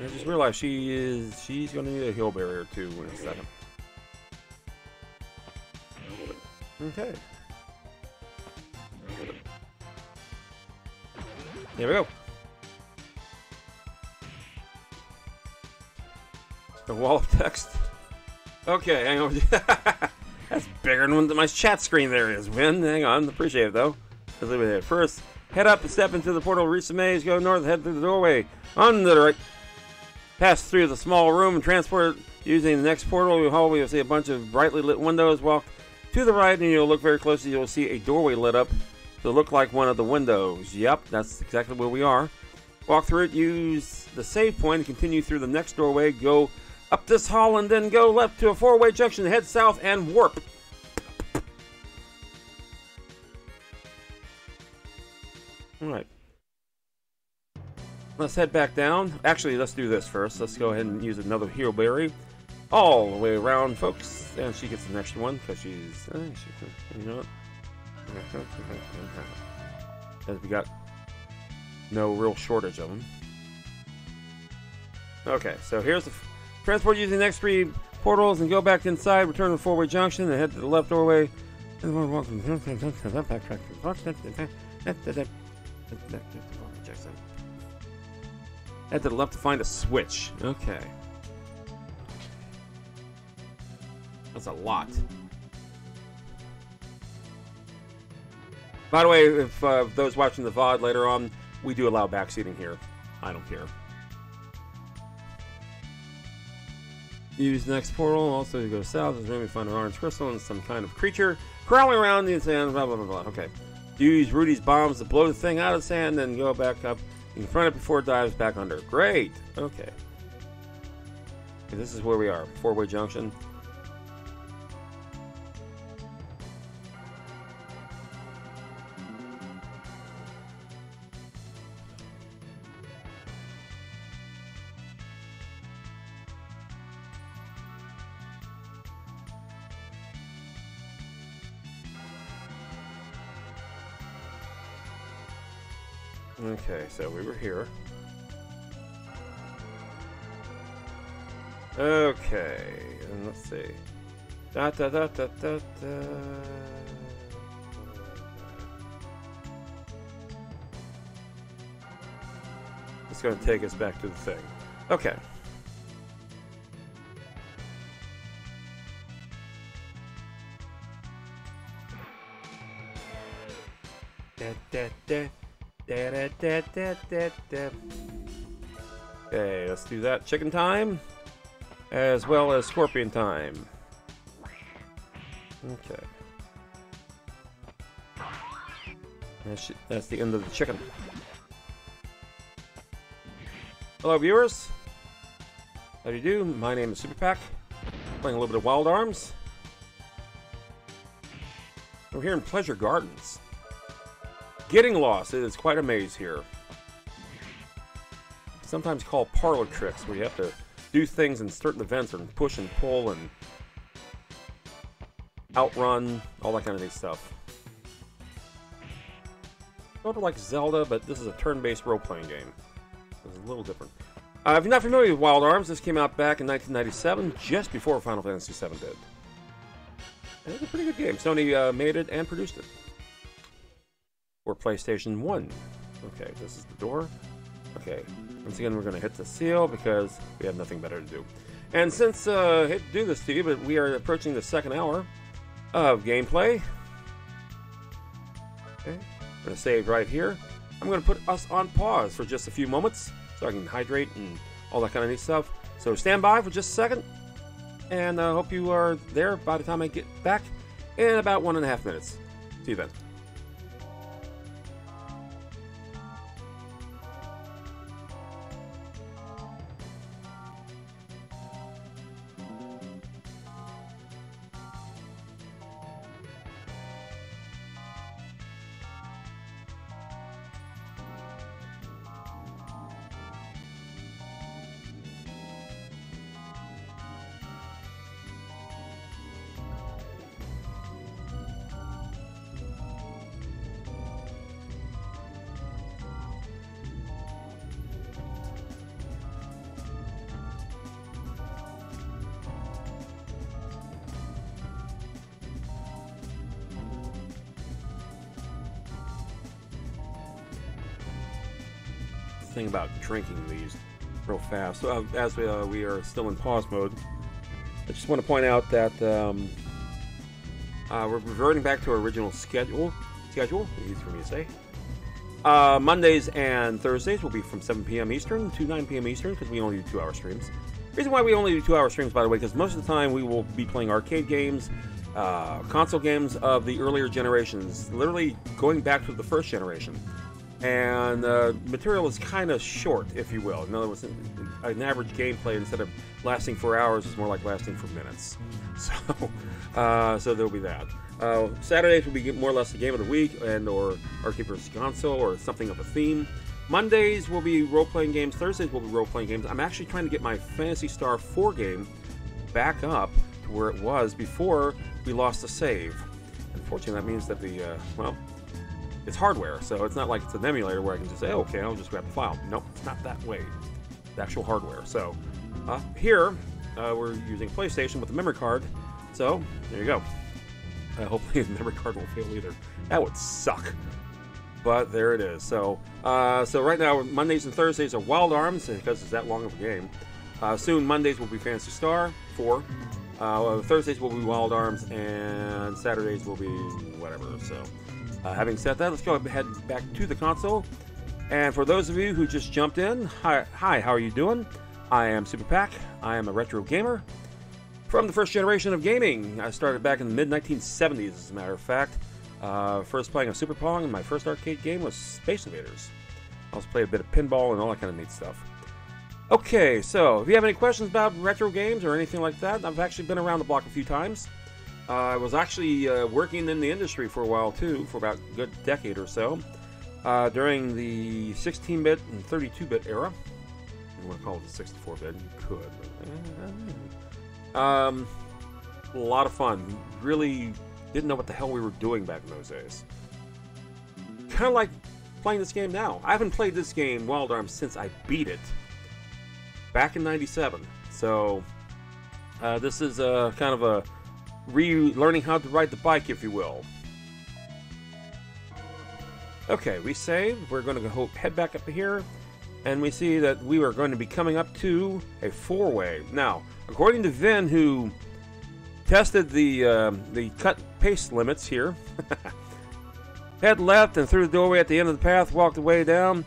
I just realized she's gonna need a hill barrier or two in a second. Okay. Here we go. The wall of text. Okay, hang on. That's bigger than my chat screen there is, Win. Hang on, appreciate it though. Let's leave it there. First, head up and step into the portal. Reach the maze. Go north. Head through the doorway. On the right. Pass through the small room and transport using the next portal. You'll see a bunch of brightly lit windows. Walk to the right and you'll look very closely. You'll see a doorway lit up to look like one of the windows. Yep, that's exactly where we are. Walk through it. Use the save point and continue through the next doorway. Go up this hall and then go left to a four-way junction. Head south and warp. Alright. Let's head back down. Actually, let's do this first. Let's go ahead and use another hero berry. All the way around, folks. And she gets an extra one because she's... you know what? Because we got no real shortage of them. Okay, so here's the... Transport using the next three portals and go back inside. Return to the four-way junction and head to the left doorway. Head to the left to find a switch. Okay. That's a lot. By the way, if those watching the VOD later on, we do allow backseating here. I don't care. Use next portal. Also, you go south. There's maybe find an orange crystal and some kind of creature crawling around the sand. Blah blah blah blah. Okay. Use Rudy's bombs to blow the thing out of the sand, then go back up. You confront it before it dives back under. Great. Okay. This is where we are. Four-way junction. Okay, so we were here. Okay, and let's see. Da da da da da da. It's going to take us back to the thing. Okay. Da da da da da da da da da. Okay, let's do that. Chicken time, as well as scorpion time. Okay. That's the end of the chicken. Hello, viewers. How do you do? My name is Super Pack. Playing a little bit of Wild Arms. We're here in Pleasure Gardens. Getting lost. It is quite a maze here. Sometimes called parlor tricks, where you have to do things in certain events and push and pull and outrun, all that kind of neat stuff. Sort of like Zelda, but this is a turn-based role-playing game. It's a little different. If you're not familiar with Wild Arms, this came out back in 1997, just before Final Fantasy VII did. And it's a pretty good game. Sony made it and produced it. For PlayStation 1. Okay, this is the door. Okay, once again, we're going to hit the seal because we have nothing better to do. And since I hate to do this to you, but we are approaching the second hour of gameplay. Okay, I'm going to save right here. I'm going to put us on pause for just a few moments so I can hydrate and all that kind of neat stuff. So stand by for just a second, and I hope you are there by the time I get back in about 1.5 minutes. See you then. Thing about drinking these real fast. So as we are still in pause mode, I just want to point out that we're reverting back to our original schedule. Easy for me to say. Mondays and Thursdays will be from 7 p.m. Eastern to 9 p.m. Eastern because we only do 2-hour streams. Reason why we only do 2-hour streams, by the way, because most of the time we will be playing arcade games, console games of the earlier generations, literally going back to the first generation. And material is kind of short, if you will. In other words, an average gameplay, instead of lasting 4 hours, is more like lasting for minutes. So there'll be that. Saturdays will be more or less the game of the week, and or Arcade vs. Console, or something of a theme. Mondays will be role-playing games. Thursdays will be role-playing games. I'm actually trying to get my Phantasy Star 4 game back up to where it was before we lost the save. Unfortunately, that means that well, it's hardware, so it's not like it's an emulator where I can just say, oh, okay, I'll just grab the file. Nope, it's not that way. It's actual hardware. So here, we're using PlayStation with the memory card. So there you go. Hopefully the memory card won't fail either. That would suck. But there it is. So so right now, Mondays and Thursdays are Wild Arms, because it's that long of a game. Soon, Mondays will be Phantasy Star 4. Thursdays will be Wild Arms, and Saturdays will be whatever. So having said that, let's go ahead back to the console. And for those of you who just jumped in, hi, how are you doing? I am Super Pack. I am a retro gamer from the first generation of gaming. I started back in the mid-1970s, as a matter of fact. First playing a Super Pong, and my first arcade game was Space Invaders. I also played a bit of pinball and all that kind of neat stuff. Okay, so if you have any questions about retro games or anything like that, I've actually been around the block a few times. I was actually working in the industry for a while too, for about a good decade or so, during the 16-bit and 32-bit era. You want to call it the 64-bit? You could. A lot of fun. Really didn't know what the hell we were doing back in those days. Kind of like playing this game now. I haven't played this game, Wild Arms, since I beat it back in '97. So this is kind of a relearning how to ride the bike, if you will. Okay, we saved. We're going to head back up here, and we see that we are going to be coming up to a 4-way. Now, according to Vin, who tested the cut pace limits here, head left and through the doorway at the end of the path, walk the way down,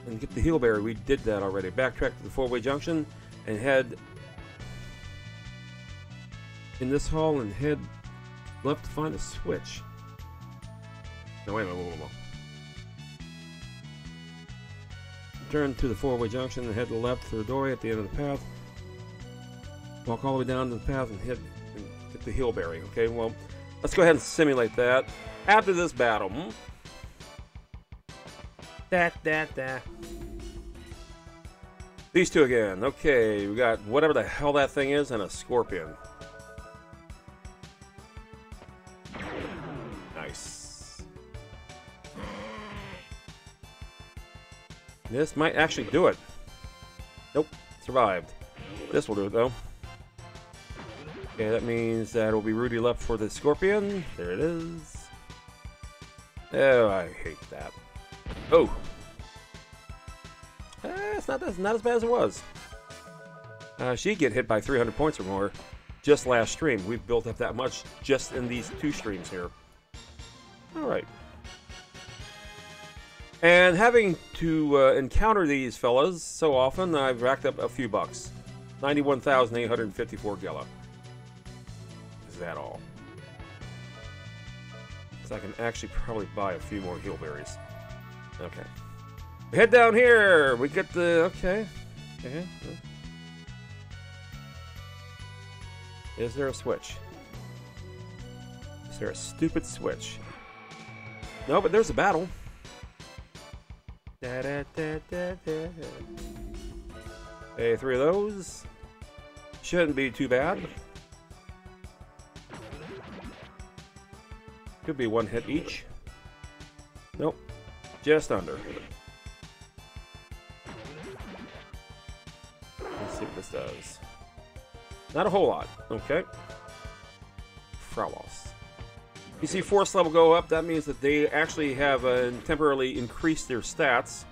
and get the Heelberry. We did that already. Backtrack to the 4-way junction, and head in this hall, and head left to find a switch. No, wait a minute, whoa. Turn to the 4-way junction and head to the left through the doorway at the end of the path. Walk all the way down to the path and hit and get the Heelberry. Okay, well, let's go ahead and simulate that after this battle. These two again. Okay, we got whatever the hell that thing is and a scorpion. Nice. This might actually do it. Nope, survived. This will do it though. Okay, that means that it'll be Rudy left for the scorpion. There it is. Oh, I hate that. Oh. It's not as bad as it was. She'd get hit by 300 points or more just last stream. We've built up that much just in these 2 streams here. Alright. And having to encounter these fellas so often, I've racked up a few bucks. 91,854 Gela. Is that all? So I can actually probably buy a few more Heelberries. Okay. We head down here. We get the... Okay. Is there a switch? Is there a stupid switch? No, but there's a battle. Okay, 3 of those. Shouldn't be too bad. Could be 1 hit each. Nope. Just under. Let's see what this does. Not a whole lot. Okay. Fralos. You see force level go up, that means that they actually have temporarily increased their stats.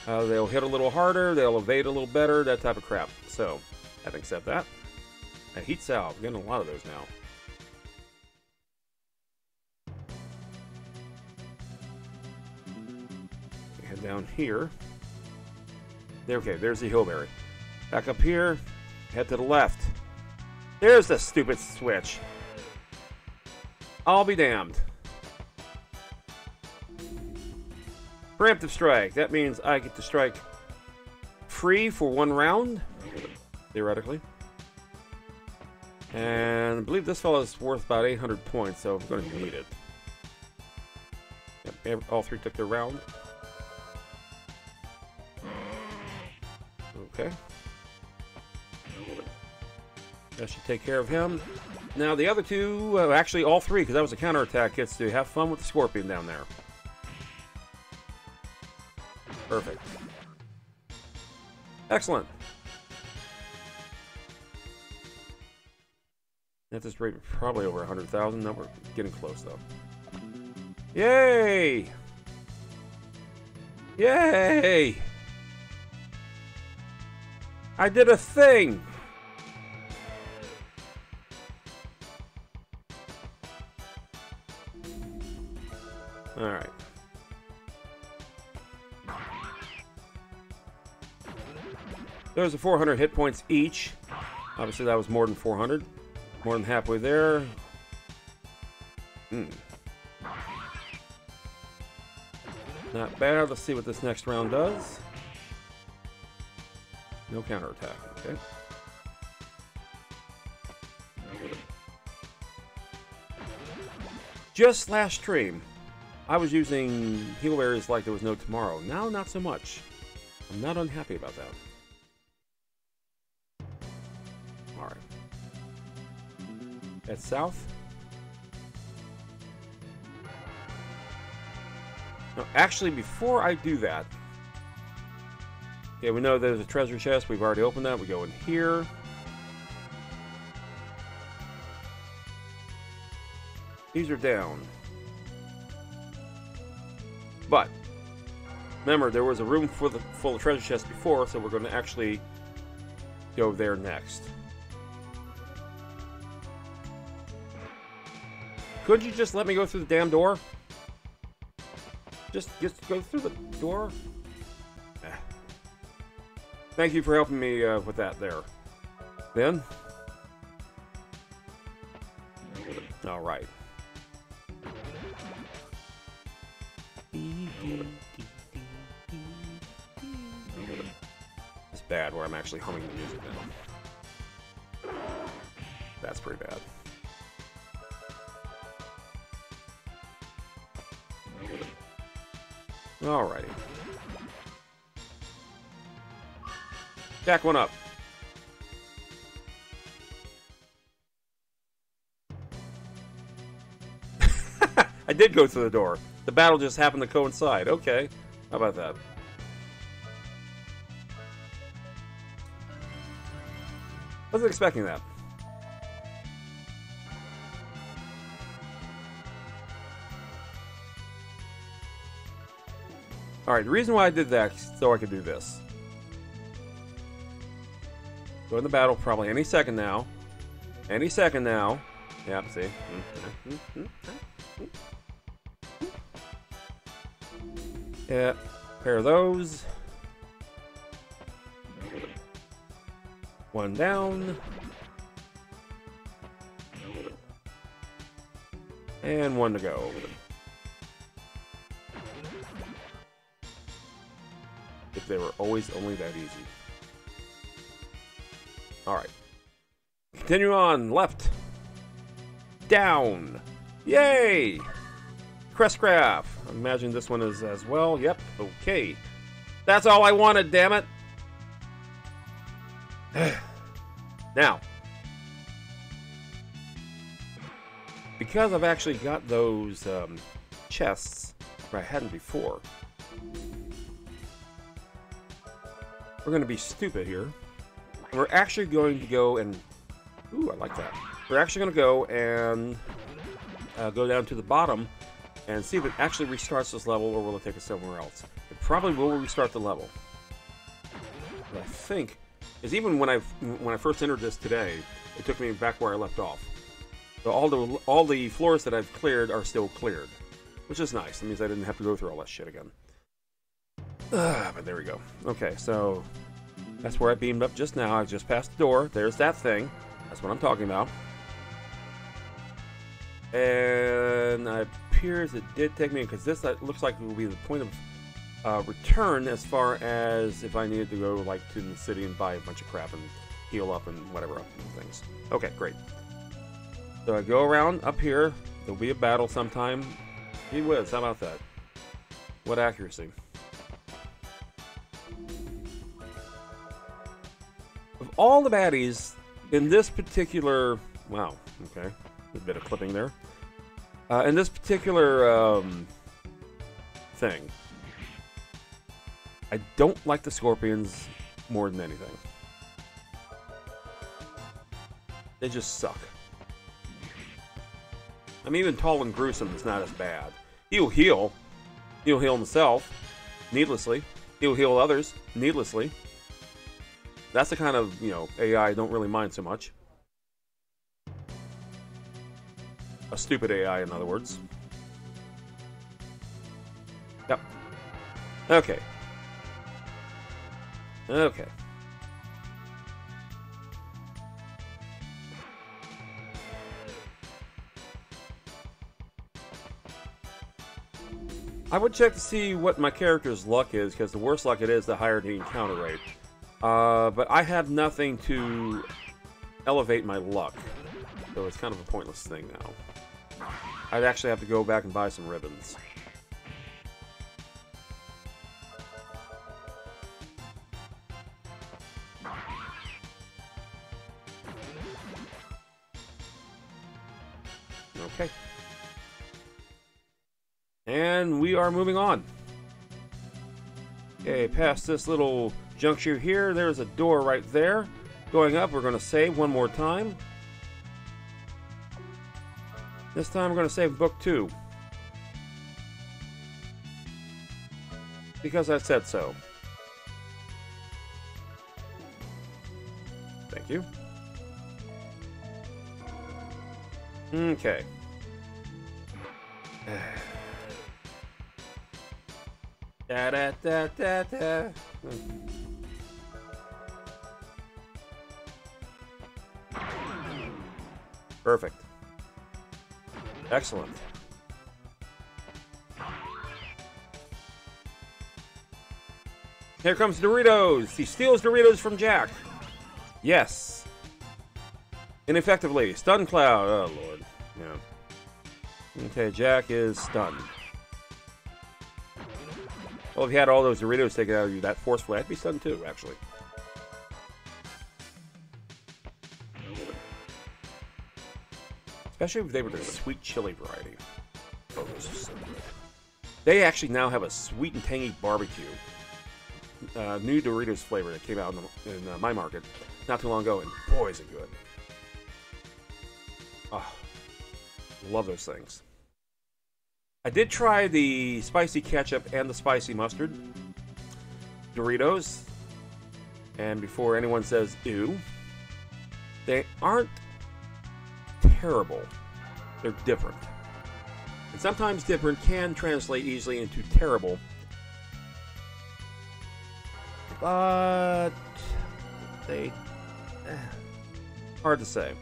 They'll hit a little harder, they'll evade a little better, that type of crap. So, having said that, a heat salve, I'm getting a lot of those now. We head down here. Okay, there's the Heelberry. Back up here, head to the left. There's the stupid switch. I'll be damned. Preemptive strike. That means I get to strike free for 1 round, theoretically. And I believe this fellow is worth about 800 points, so I'm going to need it. Yep, all 3 took their round. Okay. That should take care of him. Now the other 2, actually all 3, because that was a counterattack, gets to have fun with the scorpion down there. Perfect. Excellent. At this rate, probably over 100,000. No, we're getting close though. Yay! Yay! I did a thing! Alright. There's a 400 hit points each. Obviously that was more than 400. More than halfway there. Not bad. Let's see what this next round does. No counterattack. Okay. Just last stream, I was using Heelberries like there was no tomorrow. Now, not so much. I'm not unhappy about that. Alright. That's south. No, actually, before I do that... Yeah, we know there's a treasure chest. We've already opened that. We go in here. These are down. But, remember, there was a room full of treasure chests before, so we're going to actually go there next. Could you just let me go through the damn door? Just go through the door? Thank you for helping me with that there. Then? Alright. It's bad where I'm actually humming the music now. That's pretty bad. Alrighty. Jack one up. I did go through the door. The battle just happened to coincide. Okay. How about that? Wasn't expecting that. Alright, the reason why I did that is so I could do this. Go in the battle probably any second now. Any second now. Yep, see? Yeah, pair of those. One down. And one to go. If they were always only that easy. Alright. Continue on. Left. Down. Yay! Crestcraft. I imagine this one is as well. Yep. Okay. That's all I wanted, damn it. Now. Because I've actually got those chests where I hadn't before. We're going to be stupid here. We're actually going to go and... Ooh, I like that. We're actually going to go and go down to the bottom and see if it actually restarts this level or will it take us somewhere else. It probably will restart the level. But I think... Because even when I first entered this today, it took me back where I left off. So all the floors that I've cleared are still cleared. Which is nice. That means I didn't have to go through all that shit again. But there we go. Okay, so... That's where I beamed up just now. I just passed the door. There's that thing. That's what I'm talking about. And it appears it did take me, because this looks like it will be the point of return as far as if I needed to go like to the city and buy a bunch of crap and heal up and whatever other things. Okay, great. So I go around up here. There'll be a battle sometime. Gee whiz, how about that? What accuracy. Of all the baddies in this particular... Wow, okay. A bit of clipping there. In this particular thing, I don't like the scorpions more than anything. They just suck. I mean, even Tall and Gruesome is not as bad. He'll heal. He'll heal himself needlessly. He'll heal others needlessly. That's the kind of, AI I don't really mind so much. A stupid AI, in other words. Yep. Okay. Okay. I would check to see what my character's luck is, because the worse luck it is, the higher the encounter rate. But I have nothing to elevate my luck, so it's kind of a pointless thing now. I'd actually have to go back and buy some ribbons. Okay. And we are moving on. Okay, past this little juncture here, there's a door right there. Going up, we're going to save one more time. This time we're going to save book 2. Because I said so. Thank you. Okay. Da da da da da. Perfect. Excellent. Here comes Doritos. He steals Doritos from Jack. Yes. Ineffectively. Stun Cloud. Oh, Lord. Yeah. Okay, Jack is stunned. Well, if you had all those Doritos taken out of you that forcefully, I'd be stunned too, actually. Especially if they were the sweet chili variety. Oh, this is so good. They actually now have a sweet and tangy barbecue. New Doritos flavor that came out in my market not too long ago, and boy, is it good. Oh, love those things. I did try the spicy ketchup and the spicy mustard Doritos, and before anyone says ew, they aren't terrible. They're different. And sometimes different can translate easily into terrible. But they hard to say.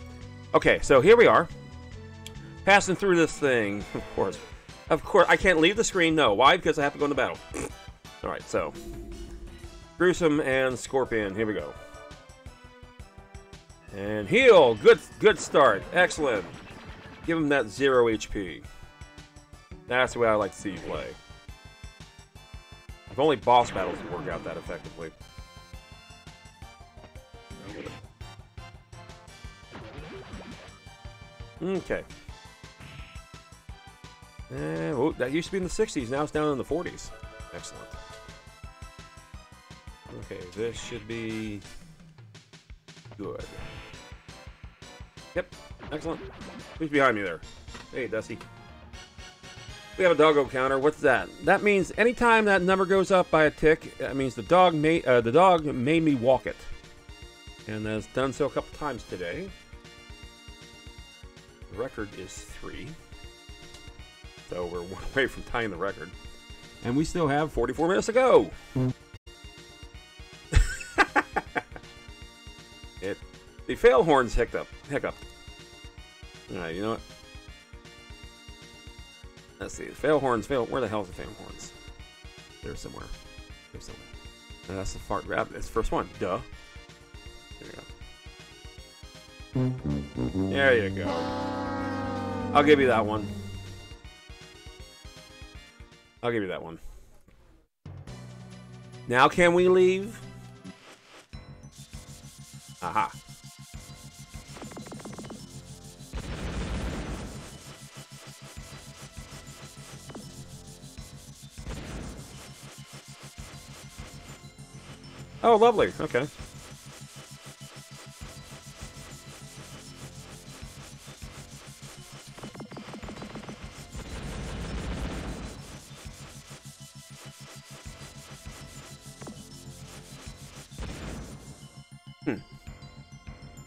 Okay, so here we are. Passing through this thing, of course. Of course, I can't leave the screen. No, why? Because I have to go into battle. Alright, so Gruesome and Scorpion. Here we go. And heal. Good start. Excellent. Give him that 0 HP. That's the way I like to see you play. If only boss battles would work out that effectively. Okay. And, oh, that used to be in the 60s. Now it's down in the 40s. Excellent. Okay, this should be good. Yep, excellent. Who's behind me there? Hey, Dusty. We have a doggo counter. What's that? That means anytime that number goes up by a tick, that means the dog made me walk it, and has done so a couple times today. The record is 3, so we're one away from tying the record, and we still have 44 minutes to go. The fail horns hiccup. All right, you know what? Let's see. Fail horns. Where the hell is the fail horns? They're somewhere. That's the fart grab. It's the first one. Duh. There you go. There you go. I'll give you that one. Now can we leave? Aha. Oh, lovely. Okay.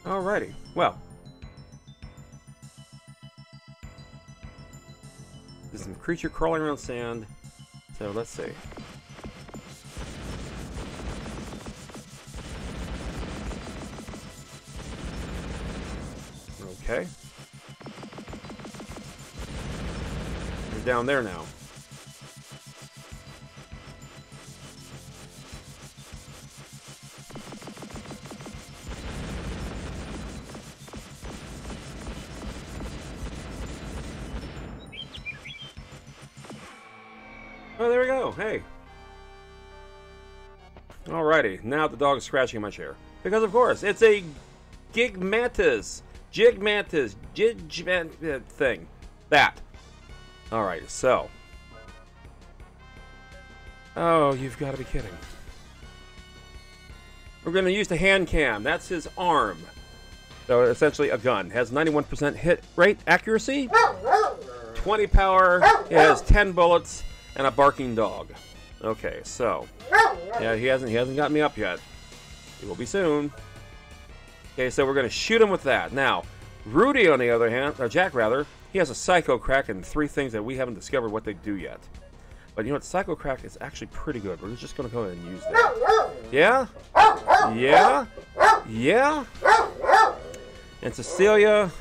Alrighty. Well. There's some creature crawling around sand. So let's see. Okay. You're down there now. Oh, there we go. Hey. Alrighty. Now the dog is scratching in my chair. Because, of course, it's a Gigmantis. Jig thing. That. Alright, so. Oh, you've got to be kidding. We're going to use the hand cam. That's his arm. So essentially a gun. Has 91% hit rate accuracy, 20 power, it has 10 bullets, and a barking dog. Okay, so yeah, he hasn't got me up yet. He will be soon. Okay, so we're going to shoot him with that. Now, Rudy, on the other hand, or Jack rather, he has a Psycho Crack and 3 things that we haven't discovered what they do yet. But you know what? Psycho Crack is actually pretty good. We're just going to go ahead and use that. Yeah? Yeah? Yeah? And Cecilia,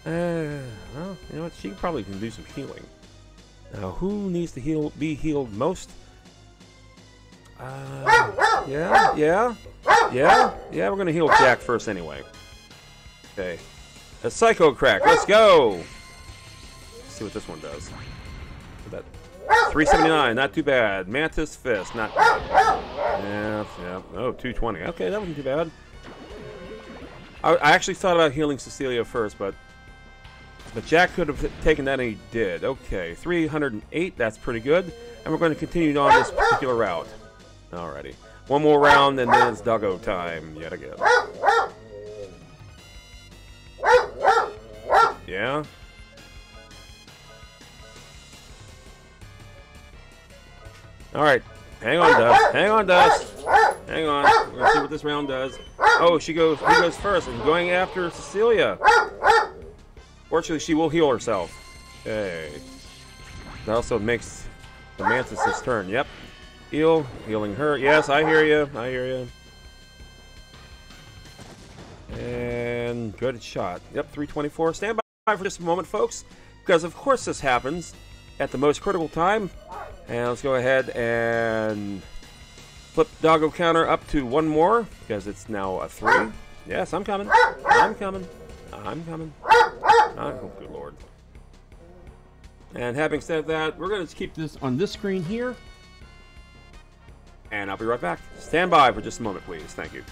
well, you know what? She probably can do some healing. Now, who needs to be healed most? Yeah, we're going to heal Jack first anyway. Okay. A Psycho Crack, let's go! Let's see what this one does. That 379, not too bad. Mantis Fist, not bad. Yeah. Oh, 220. Okay, that wasn't too bad. I actually thought about healing Cecilia first, but Jack could have taken that and he did. Okay, 308, that's pretty good. And we're going to continue on this particular route. Alrighty. One more round and then it's doggo time yet again. Yeah? Alright. Hang on, Dust. Hang on, Dust. Hang on. We're going to see what this round does. Oh, he goes first. I'm going after Cecilia. Fortunately, she will heal herself. Okay. That also makes the Mantis' turn. Yep. Healing her. Yes, I hear you. I hear you. And good shot. Yep, 324. Stand by for just a moment, folks, because of course this happens at the most critical time. And let's go ahead and flip doggo counter up to 1 more, because it's now a 3. Yes, I'm coming. I'm coming. I'm coming. Oh, good lord. And having said that, we're going to keep this on this screen here. And I'll be right back. Stand by for just a moment, please. Thank you.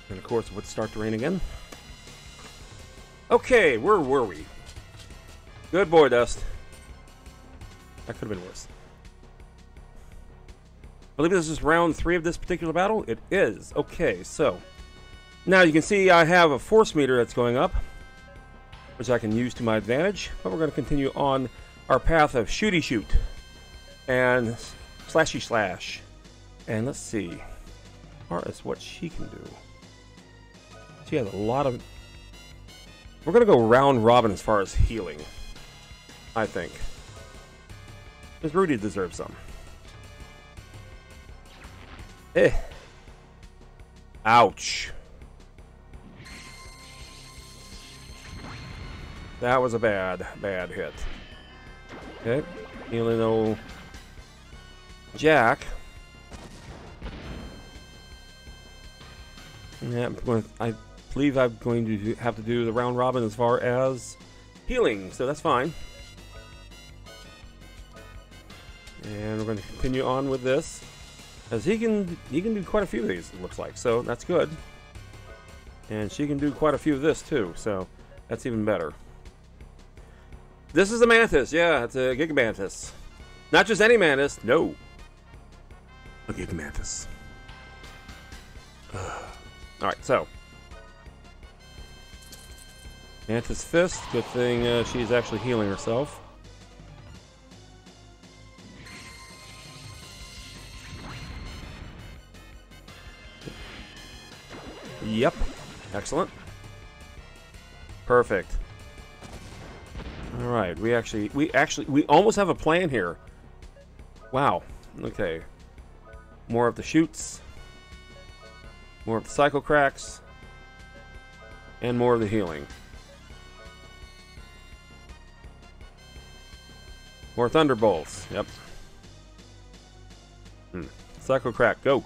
And of course, it would start to rain again. Okay, where were we? Good boy, Dust. That could have been worse. I believe this is round 3 of this particular battle. It is. Okay, so now you can see I have a force meter that's going up, which I can use to my advantage. But we're going to continue on our path of shooty shoot and slashy slash. And let's see, as far as what she can do. She has a lot of... We're going to go round robin as far as healing, I think. Because Rudy deserves some. Eh. Ouch. That was a bad hit. Okay. Healing old Jack. Yeah, I believe I'm going to have to do the round robin as far as healing, so that's fine. And we're going to continue on with this, as he can do quite a few of these, it looks like, so that's good. And she can do quite a few of this too, so that's even better. This is a mantis, yeah, it's a Gigamantis. Not just any mantis, no. A Gigamantis. Alright, so. Mantis Fist, good thing she's actually healing herself. Yep, excellent. Perfect. Alright, we almost have a plan here. Wow, okay. More of the shoots. More of the cycle cracks. And more of the healing. More thunderbolts. Yep. Cycle crack, go.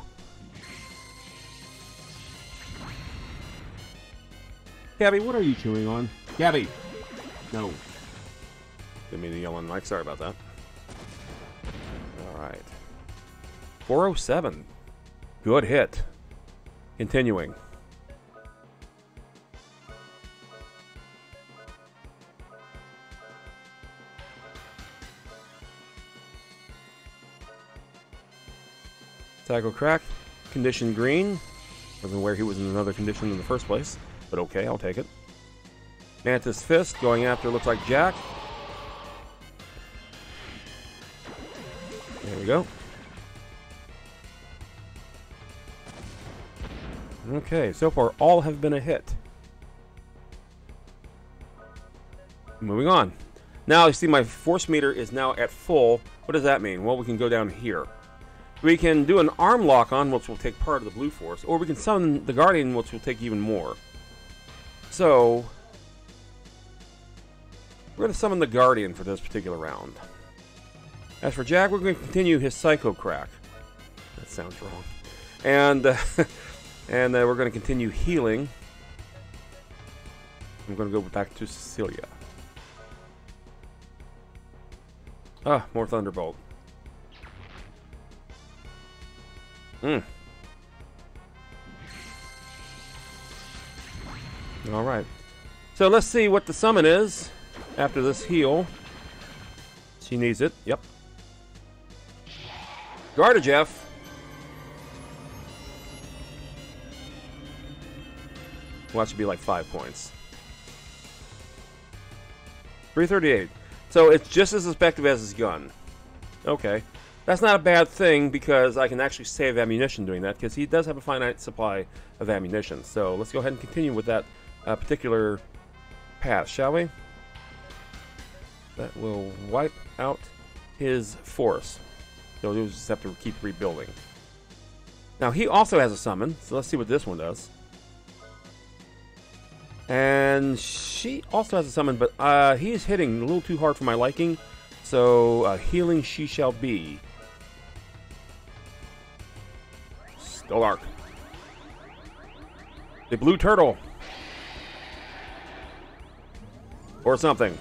Gabby, what are you chewing on? Gabby! No. Didn't mean to yell on the mic, sorry about that. Alright. 407. Good hit. Continuing. Cycle crack. Condition green. Wasn't aware he was in another condition in the first place. But okay, I'll take it. Mantis Fist going after, looks like Jack. There we go. Okay, so far all have been a hit. Moving on. Now you see my force meter is now at full. What does that mean? Well, we can go down here. We can do an arm lock on, which will take part of the blue force, or we can summon the Guardian, which will take even more. So, we're going to summon the Guardian for this particular round. As for Jack, we're going to continue his Psycho Crack. That sounds wrong. And, we're going to continue healing. I'm going to go back to Cecilia. Ah, more Thunderbolt. Alright. So let's see what the summon is after this heal. She needs it. Yep. Gardajeff. Well, that should be like 5 points. 338. So it's just as effective as his gun. Okay. That's not a bad thing because I can actually save ammunition doing that because he does have a finite supply of ammunition. So let's go ahead and continue with that particular path, shall we? That will wipe out his force. So we'll just have to keep rebuilding. Now he also has a summon, so let's see what this one does. And she also has a summon, but he is hitting a little too hard for my liking. So healing she shall be. Stolark. The blue turtle. Or something.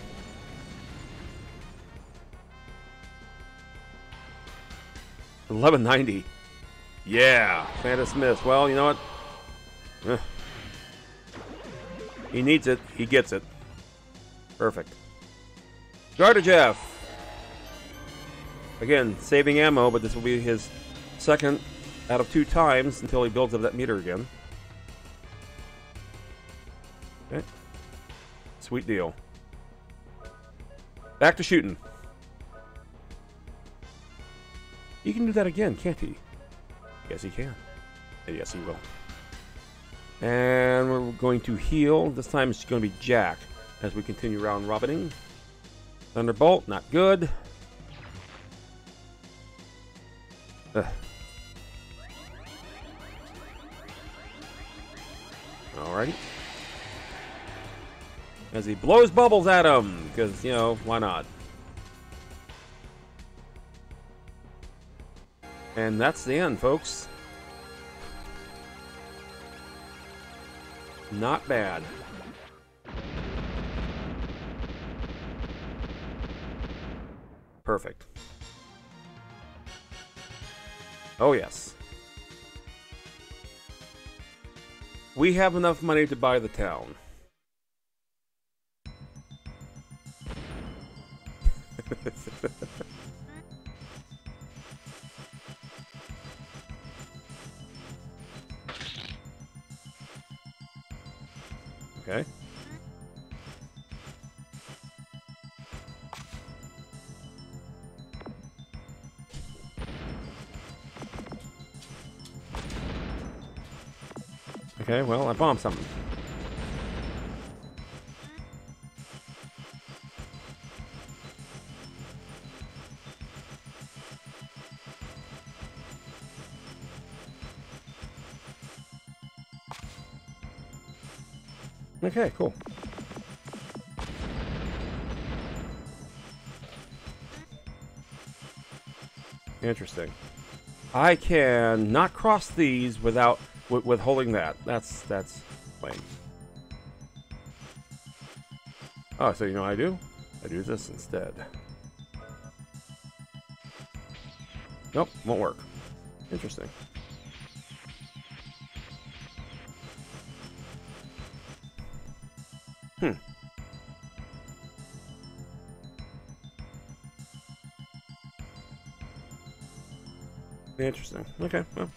$11.90. Yeah, Phantom Smith. Well, you know what? He needs it. He gets it. Perfect. Gardajeff. Again, saving ammo, but this will be his second out of 2 times until he builds up that meter again. Okay. Sweet deal. Back to shooting. He can do that again, can't he? Yes, he can. And yes, he will. And we're going to heal. This time it's going to be Jack as we continue round robining. Thunderbolt, not good. Ugh. Alrighty. As he blows bubbles at him, because, you know, why not? And that's the end, folks. Not bad. Perfect. Oh, yes. We have enough money to buy the town. Okay. Okay, well, I bombed something. Okay, cool. Interesting. I can not cross these without with holding that. That's lame. Oh, so you know what I do? I do this instead. Nope, won't work. Interesting. Hmm. Interesting. Okay, well.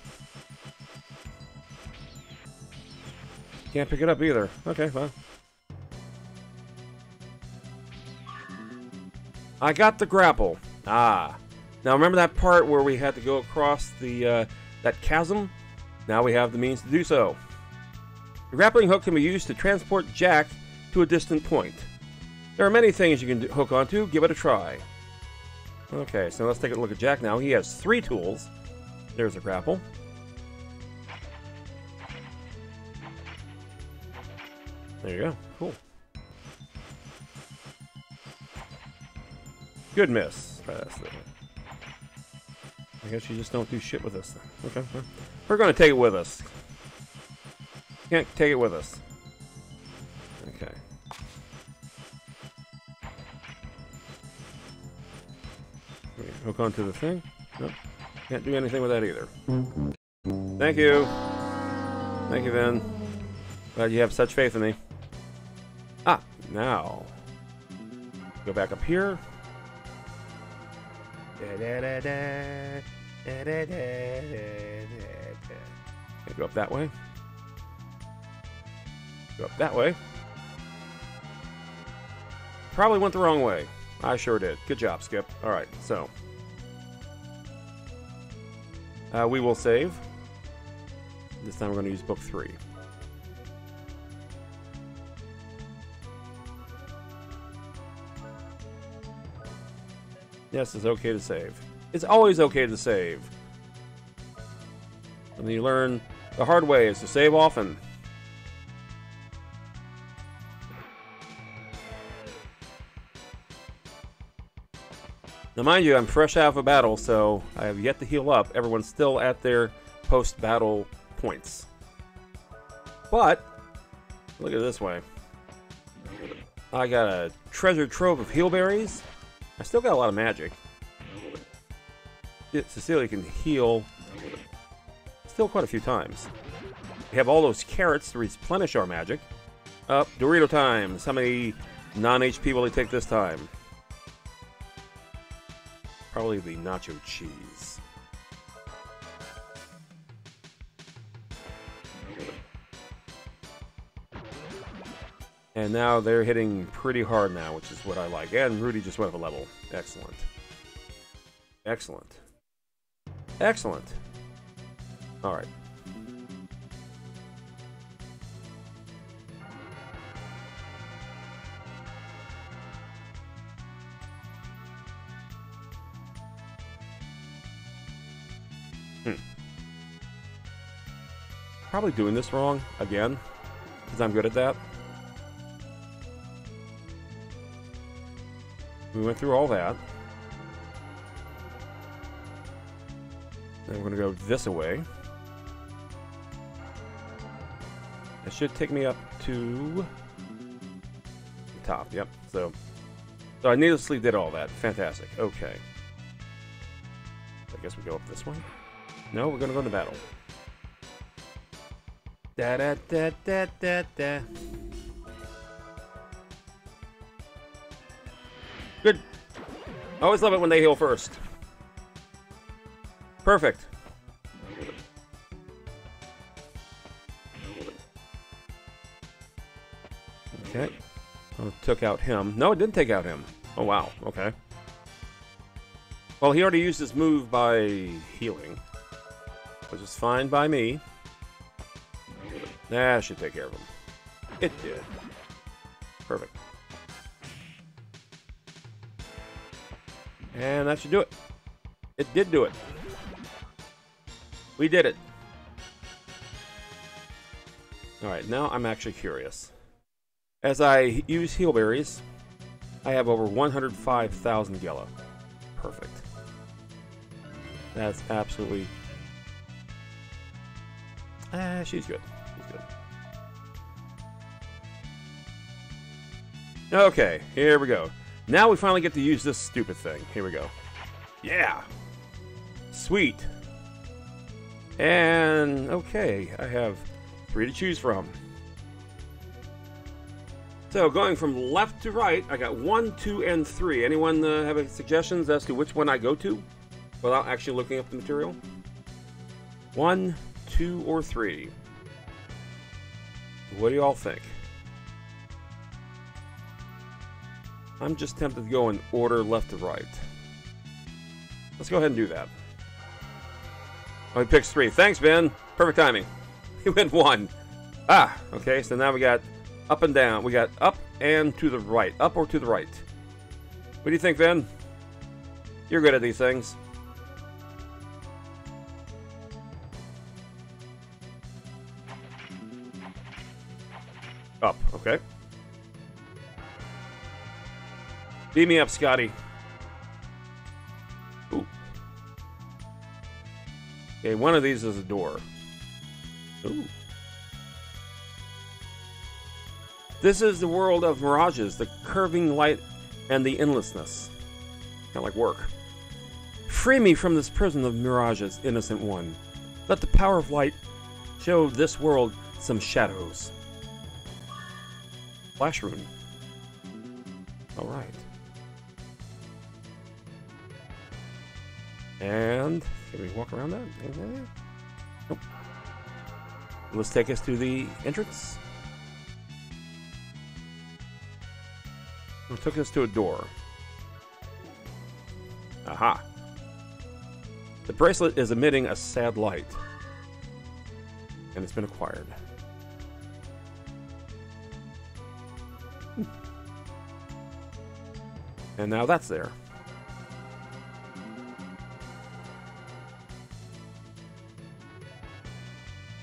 Can't pick it up either. Okay, well. I got the grapple. Ah. Now remember that part where we had to go across the that chasm? Now we have the means to do so. The grappling hook can be used to transport Jack to a distant point. There are many things you can hook onto. Give it a try. Okay, so let's take a look at Jack now. He has 3 tools. There's a grapple. There you go. Cool. Good miss. Try this thing. I guess you just don't do shit with this thing. Okay. Well, we're going to take it with us. Can't take it with us. Okay. Hook onto the thing. Nope. Can't do anything with that either. Thank you. Thank you, Vin. Glad you have such faith in me. Ah, now. Go back up here. Go up that way. Go up that way. Probably went the wrong way. I sure did. Good job, Skip. Alright, so. We will save. This time we're going to use book 3. Yes, it's okay to save. It's always okay to save. And you learn the hard way is to save often. Now, mind you, I'm fresh out of a battle, so I have yet to heal up. Everyone's still at their post-battle points. But, look at it this way. I got a treasure trove of heal berries. I still got a lot of magic. Cecilia can heal still quite a few times. We have all those carrots to replenish our magic. Dorito time. How many non-HP will they take this time? Probably the nacho cheese. And now they're hitting pretty hard now, which is what I like. And Rudy just went up a level. Excellent. Excellent. Excellent. All right. Probably doing this wrong again, because I'm good at that. We went through all that. Then we're going to go this way. It should take me up to the top. Yep. So I needlessly did all that. Fantastic. Okay. I guess we go up this way. No, we're going to go into battle. Da da da da da da. Good. I always love it when they heal first. Perfect. Okay. Oh, took out him. No, it didn't take out him. Oh, wow. Okay. Well, he already used his move by healing, which is fine by me. That should take care of him. It did. Perfect. And that should do it. It did do it. We did it. Alright, now I'm actually curious. As I use heal berries, I have over 105,000 yellow. Perfect. That's absolutely... she's good. Okay, here we go. Now we finally get to use this stupid thing. Here we go. Yeah! Sweet! And, okay, I have 3 to choose from. So, going from left to right, I got 1, 2, and 3. Anyone have any suggestions as to which one I go to? Without actually looking up the material? 1, 2, or 3? What do you all think? I'm just tempted to go in order left to right. Let's go ahead and do that. Oh, he picks 3. Thanks, Ben. Perfect timing. He went 1. Ah, okay, so now we got up and down. We got up and to the right. Up or to the right. What do you think, Ben? You're good at these things. Up, okay. Beat me up, Scotty. Ooh. Okay, one of these is a door. Ooh. This is the world of mirages, the curving light and the endlessness. Kind of like work. Free me from this prison of mirages, innocent one. Let the power of light show this world some shadows. Flash rune. All right. And can we walk around that? Nope. Let's take us to the entrance. It took us to a door. Aha. The bracelet is emitting a sad light. And it's been acquired. And now that's there.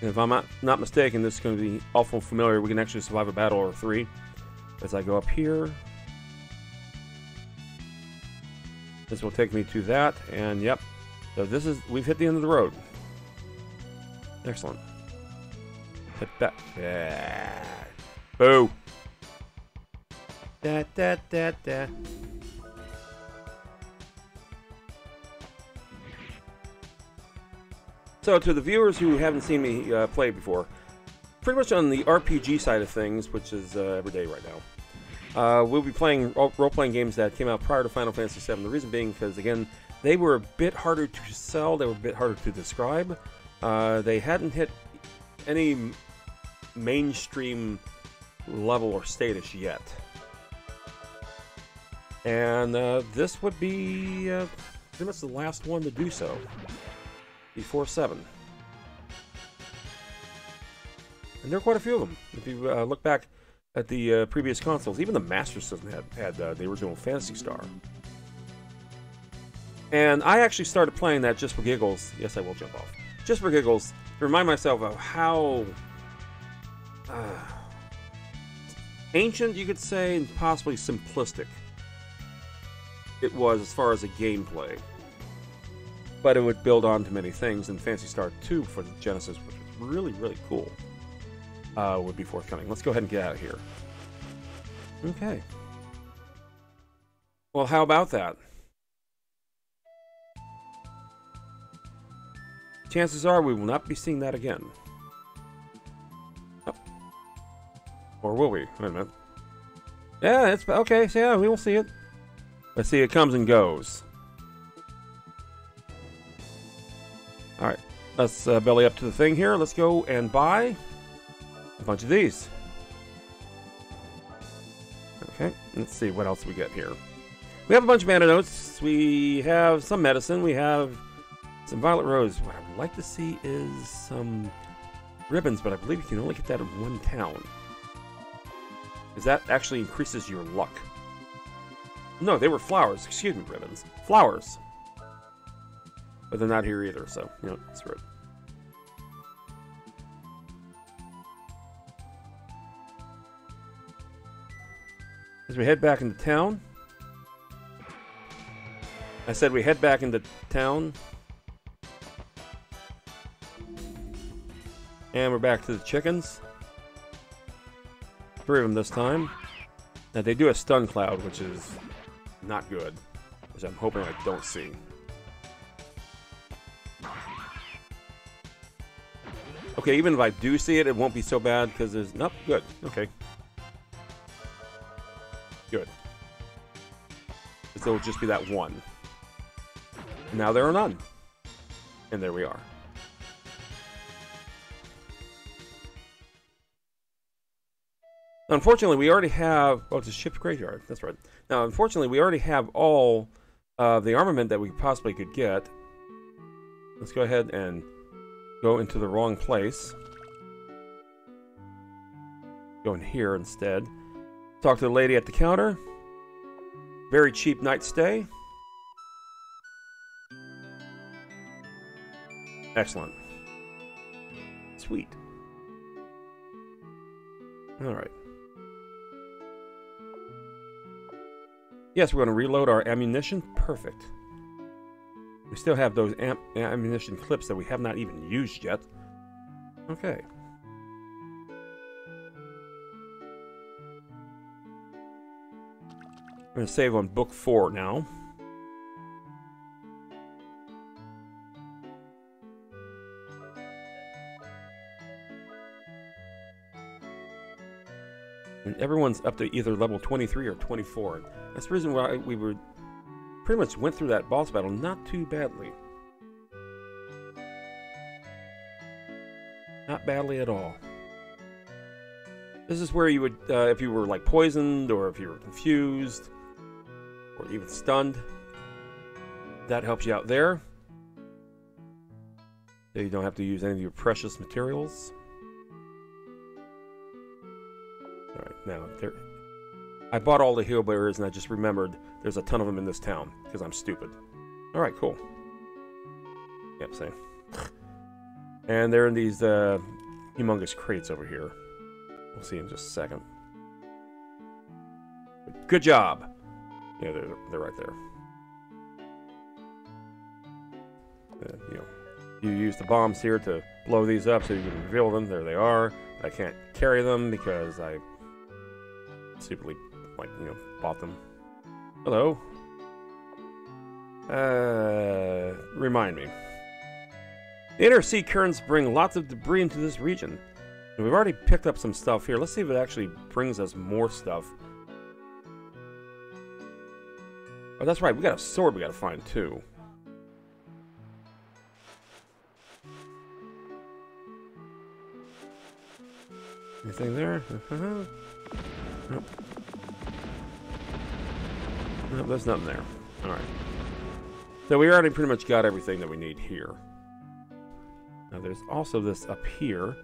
And if I'm not mistaken, this is going to be awful familiar. We can actually survive a battle or 3. As I go up here. This will take me to that, and yep. So this is, we've hit the end of the road. Excellent. Hit that. Yeah. Boo. Da da da da. So to the viewers who haven't seen me play before, pretty much on the RPG side of things, which is every day right now, we'll be playing role-playing games that came out prior to Final Fantasy VII. The reason being because, again, They were a bit harder to sell. They were a bit harder to describe. They hadn't hit any mainstream level or status yet. And this would be pretty much the last one to do so before 7. And there are quite a few of them. If you look back at the previous consoles, even the Master System had the original Phantasy Star. And I actually started playing that just for giggles. Yes, I will jump off. Just for giggles, to remind myself of how ancient, you could say, and possibly simplistic it was as far as a gameplay. But it would build on to many things, and Phantasy Star 2 for the Genesis, which was really, really cool, would be forthcoming. Let's go ahead and get out of here. Okay. Well, how about that? Chances are we will not be seeing that again. Oh. Or will we? Wait a minute. Yeah, it's okay. So yeah, we will see it. Let's see, it comes and goes. Alright, let's belly up to the thing here. Let's go and buy a bunch of these. Okay, let's see what else we get here. We have a bunch of antidotes. We have some medicine. We have some Violet Rose. What I would like to see is some ribbons, but I believe you can only get that in one town. Because that actually increases your luck. No, they were flowers. Excuse me, ribbons. Flowers. But they're not here either, so, you know, screw it. As we head back into town. I said we head back into town. And we're back to the chickens. 3 of them this time. Now, they do a stun cloud, which is not good, which I'm hoping I don't see. Okay, even if I do see it, it won't be so bad because there's... Nope, good. Okay. Good. So it'll just be that one. Now there are none. And there we are. Unfortunately, we already have... Oh, it's a ship's graveyard. That's right. Now, unfortunately, we already have all the armament that we possibly could get. Let's go ahead and go into the wrong place. Go in here instead. Talk to the lady at the counter. Very cheap night stay. Excellent. Sweet. Alright. Yes, we're going to reload our ammunition. Perfect. We still have those ammunition clips that we have not even used yet. Okay. I'm going to save on book 4 now. And everyone's up to either level 23 or 24. That's the reason why we were pretty much went through that boss battle not too badly. Not badly at all. This is where you would, if you were like poisoned, or if you were confused, or even stunned, that helps you out there. So you don't have to use any of your precious materials. Alright, now, there... I bought all the heal bearers and I just remembered there's a ton of them in this town, because I'm stupid. Alright, cool. Yep, same. And they're in these humongous crates over here. We'll see in just a second. Good job! Yeah, they're right there. You know, you use the bombs here to blow these up so you can reveal them. There they are. I can't carry them because I stupidly, like, you know, bought them. Hello. Remind me. The inner sea currents bring lots of debris into this region. And we've already picked up some stuff here. Let's see if it actually brings us more stuff. Oh, that's right. We got a sword we got to find, too. Anything there? Nope. Nope, there's nothing there. Alright. So we already pretty much got everything that we need here. Now there's also this up here.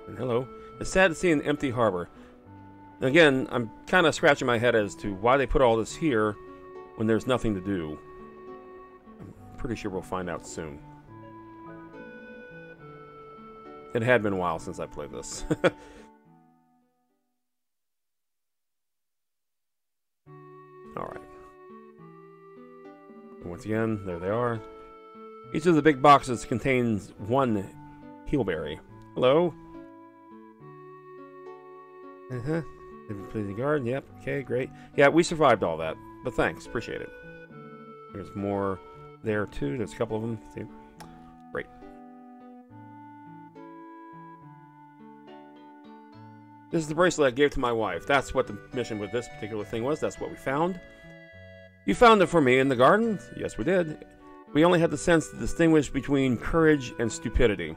And hello. It's sad to see an empty harbor. Again, I'm kind of scratching my head as to why they put all this here when there's nothing to do. I'm pretty sure we'll find out soon. It had been a while since I played this. Alright. Once again, there they are. Each of the big boxes contains one heelberry. Hello? Uh-huh. Please the guard. Yep. Okay, great. Yeah, we survived all that. But thanks. Appreciate it. There's more there, too. There's a couple of them. See? Great. This is the bracelet I gave to my wife. That's what the mission with this particular thing was. That's what we found. You found it for me in the garden? Yes, we did. We only had the sense to distinguish between courage and stupidity.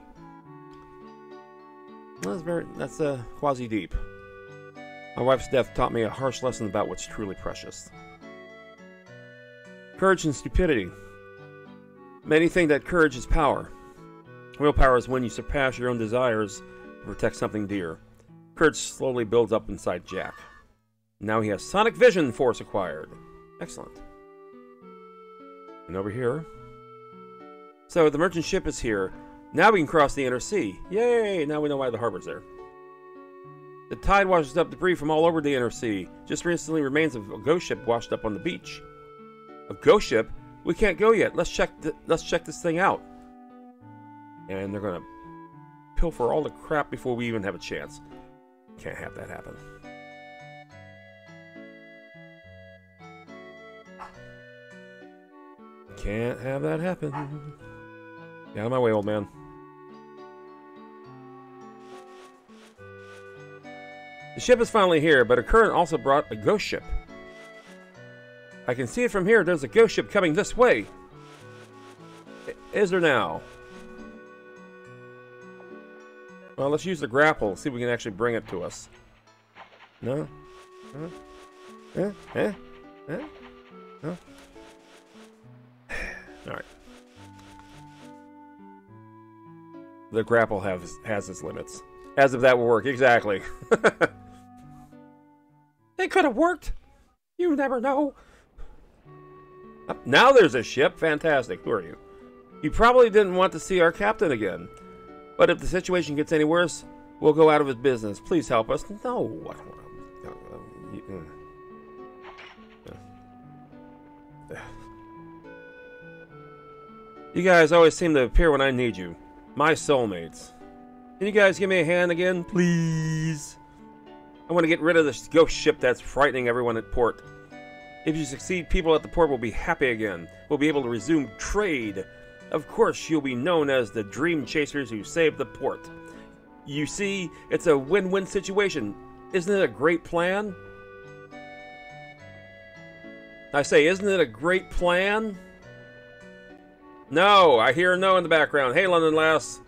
That's quasi-deep. My wife's death taught me a harsh lesson about what's truly precious. Courage and stupidity. Many think that courage is power. Real power is when you surpass your own desires to protect something dear. Courage slowly builds up inside Jack. Now he has Sonic Vision Force acquired. Excellent. And over here. So the merchant ship is here. Now we can cross the inner sea. Yay! Now we know why the harbor's there. The tide washes up debris from all over the inner sea. Just recently, remains of a ghost ship washed up on the beach. A ghost ship? We can't go yet. Let's check this thing out. And they're gonna pilfer all the crap before we even have a chance. Can't have that happen. Can't have that happen. Get out of my way, old man. The ship is finally here, but a current also brought a ghost ship. I can see it from here. There's a ghost ship coming this way. Is there now? Well, let's use the grapple. See if we can actually bring it to us. No? Huh? No? Alright. The grapple has its limits. As if that will work. Exactly. It could have worked. You never know. Now there's a ship. Fantastic. Who are you? You probably didn't want to see our captain again. But if the situation gets any worse, we'll go out of his business. Please help us. No. You guys always seem to appear when I need you. My soulmates. Can you guys give me a hand again, please? I want to get rid of this ghost ship that's frightening everyone at port. If you succeed, people at the port will be happy again. We'll be able to resume trade. Of course, you'll be known as the Dream Chasers who saved the port. You see, it's a win-win situation. Isn't it a great plan? I say, isn't it a great plan? No, I hear a no in the background. Hey, London Lass.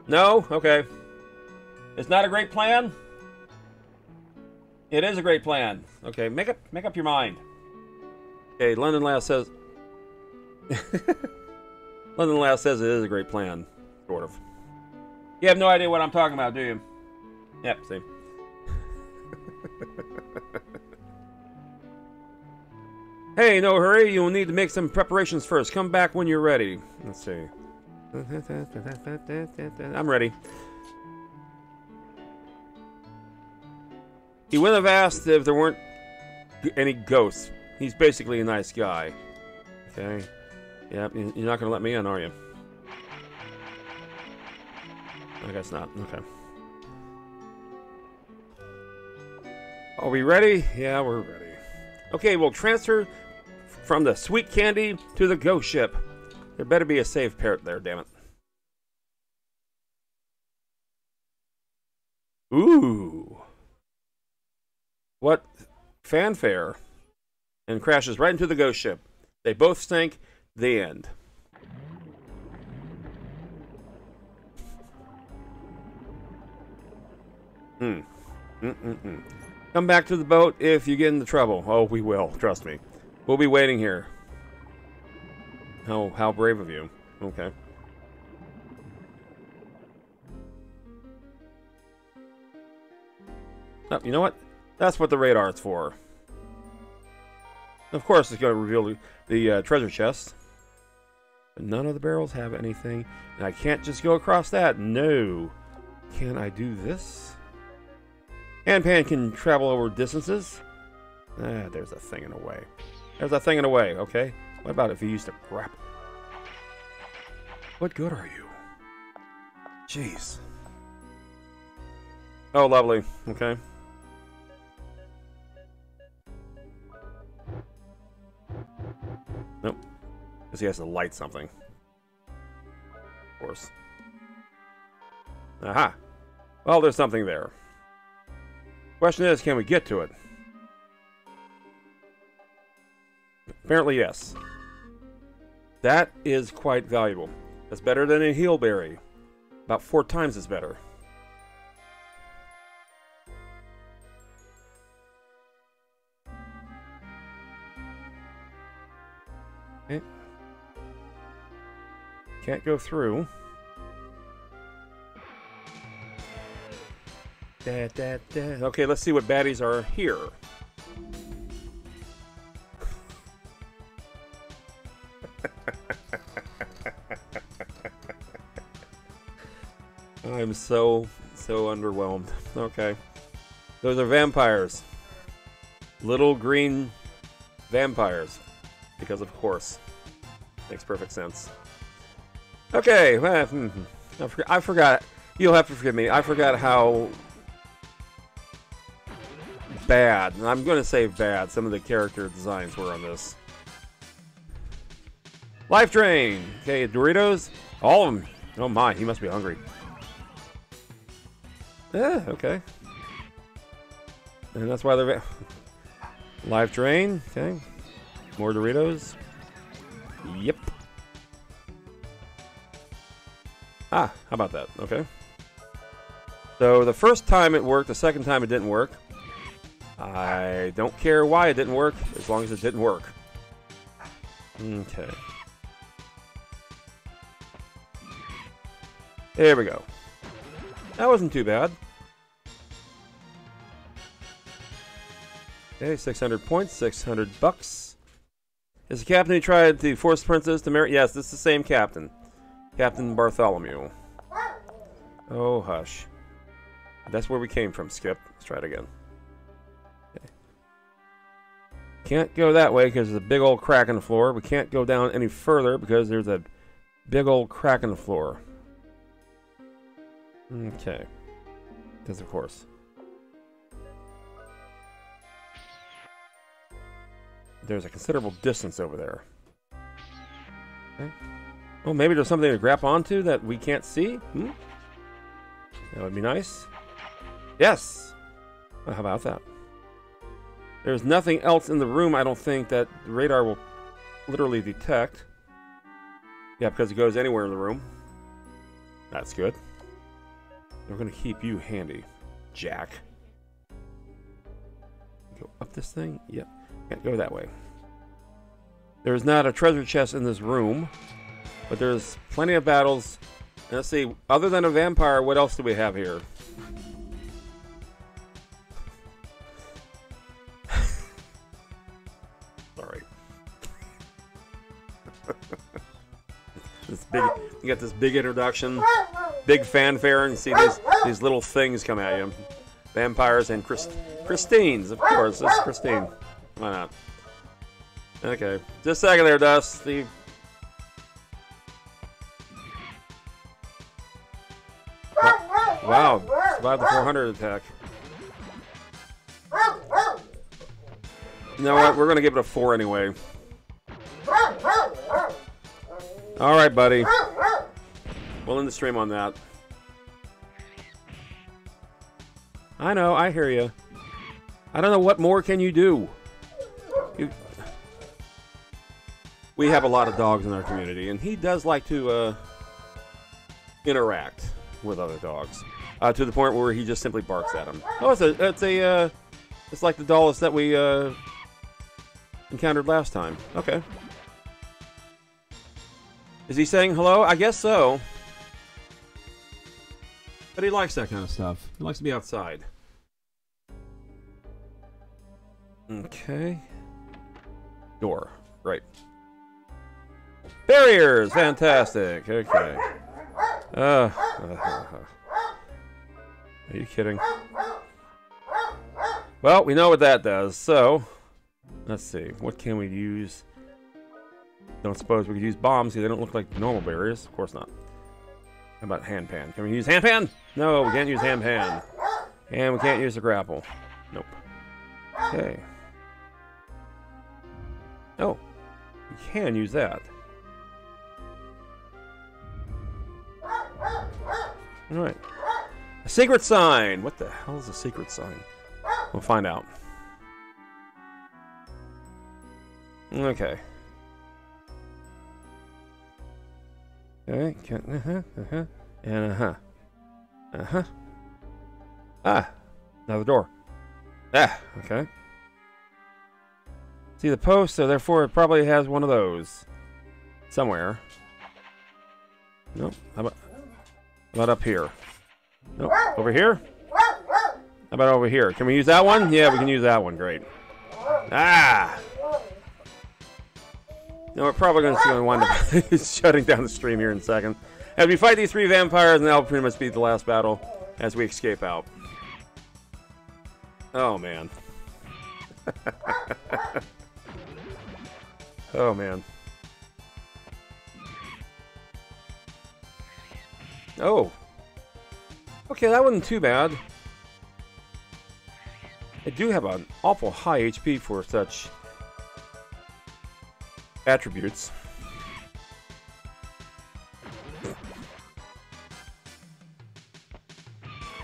No? Okay. It's not a great plan? It is a great plan. Okay, make up your mind. Okay, London Lass says... London Lass says it is a great plan. Sort of. You have no idea what I'm talking about, do you? Yep, see. Hey, no hurry. You'll need to make some preparations first. Come back when you're ready. Let's see. I'm ready. He wouldn't have asked if there weren't any ghosts. He's basically a nice guy. Okay. Yep, you're not going to let me in, are you? I guess not. Okay. Are we ready? Yeah, we're ready. Okay, we'll transfer from the sweet candy to the ghost ship. There better be a safe parrot there, damn it. Ooh. What fanfare. and crashes right into the ghost ship. They both sink. The end. Come back to the boat if you get into trouble. Oh, we will. Trust me. We'll be waiting here. Oh, how brave of you. Okay. Oh, you know what? That's what the radar is for. Of course, it's going to reveal the treasure chest. But none of the barrels have anything. And I can't just go across that. No. Can I do this? Handpan can travel over distances. Ah, there's a thing in the way. There's a thing in the way, okay? What about if you used to grapple? What good are you? Jeez. Oh, lovely. Okay. Nope. Because he has to light something. Of course. Aha. Well, there's something there. Question is, can we get to it? Apparently, yes. That is quite valuable. That's better than a heelberry. About 4 times as better. Okay. Can't go through. Okay, let's see what baddies are here. I'm so underwhelmed. Okay. Those are vampires. Little green vampires. Because of course. Makes perfect sense. Okay, I forgot. You'll have to forgive me. I forgot how bad, and I'm going to say bad, some of the character designs were on this. Life Drain. Okay, Doritos. All of them. Oh my, he must be hungry. Yeah, okay. And that's why they're... Life Drain. Okay. More Doritos. Yep. Ah, how about that? Okay. So the first time it worked, the second time it didn't work. I don't care why it didn't work, as long as it didn't work. Okay. There we go. That wasn't too bad. Okay, 600 points, 600 bucks. Is the captain who tried to force the princess to marry? Yes, this is the same captain. Captain Bartholomew. Oh, hush. That's where we came from, Skip. Let's try it again. Okay. Can't go that way because there's a big old crack in the floor. We can't go down any further because there's a big old crack in the floor. Okay. Because of course. There's a considerable distance over there. Okay. Oh, maybe there's something to grab onto that we can't see? That would be nice. Yes! Well, how about that? There's nothing else in the room, I don't think, that the radar will literally detect. Yeah, because it goes anywhere in the room. That's good. We're going to keep you handy, Jack. Go up this thing? Yep. Can't go that way. There's not a treasure chest in this room, but there's plenty of battles. And let's see, other than a vampire, what else do we have here? Sorry. This big, you got this big introduction, big fanfare, and you see these little things come at you. Vampires and Christines, of course. That's Christine. Why not? Okay. Just a second there, Dust. Steve. Wow. Survived the 400 attack. You know what? We're going to give it a 4 anyway. Alright, buddy. We'll end the stream on that. I know. I hear you. I don't know what more can you do. we have a lot of dogs in our community, and he does like to interact with other dogs to the point where he just simply barks at them. Oh, it's like the Dulles that we encountered last time. Okay. Is he saying hello? I guess so. But he likes that kind of stuff. He likes to be outside. Okay. Door. Right. Barriers! Fantastic. Okay. Are you kidding? Well, we know what that does, so let's see. What can we use? Don't suppose we could use bombs because they don't look like normal barriers. Of course not. How about handpan? Can we use handpan? No, we can't use handpan. And we can't use the grapple. Nope. Okay. Oh, we can use that. Alright. A secret sign! What the hell is a secret sign? We'll find out. Okay. Okay. And Ah! Another door. Ah! Okay. See the post, so therefore it probably has one of those. Somewhere. Nope. How about up here? Nope. Over here? How about over here? Can we use that one? Yeah, we can use that one. Great. Ah! No, we're probably going to wind up shutting down the stream here in a second. As we fight these 3 vampires, and that'll pretty much be the last battle as we escape out. Oh, man. Oh, man. Oh. Okay, that wasn't too bad. I do have an awful high HP for such attributes.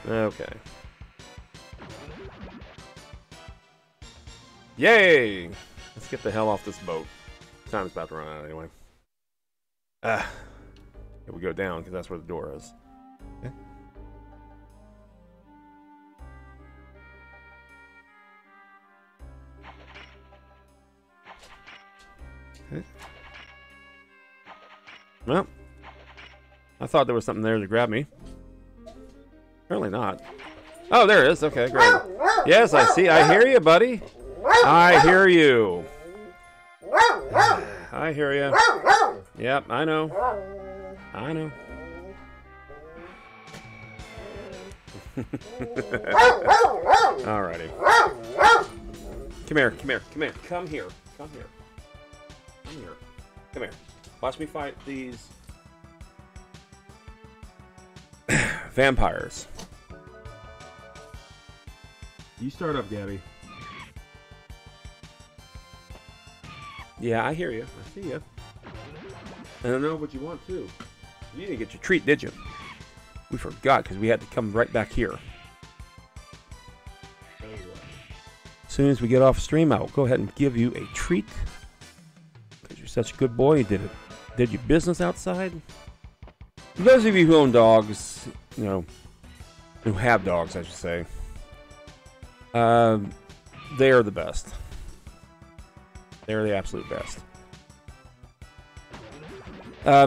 Okay. Yay! Let's get the hell off this boat. Time's about to run out anyway. Here we go down, because that's where the door is. Okay. Okay. Well, I thought there was something there to grab me. Apparently not. Oh, there it is. Okay, great. Yes, I see. I hear you, buddy. I hear you. I hear you. Yep, I know. I know. Alrighty. Come here, come here, come here, come here, come here. Come here. Come here. Watch me fight these vampires. You start up, Gabby. Yeah, I hear you. I see you. And I know what you want, too. You didn't get your treat, did you? We forgot, because we had to come right back here. As soon as we get off stream, I will go ahead and give you a treat. Because you're such a good boy. You did your business outside. For those of you who own dogs, you know, who have dogs, I should say, they are the best. They're the absolute best.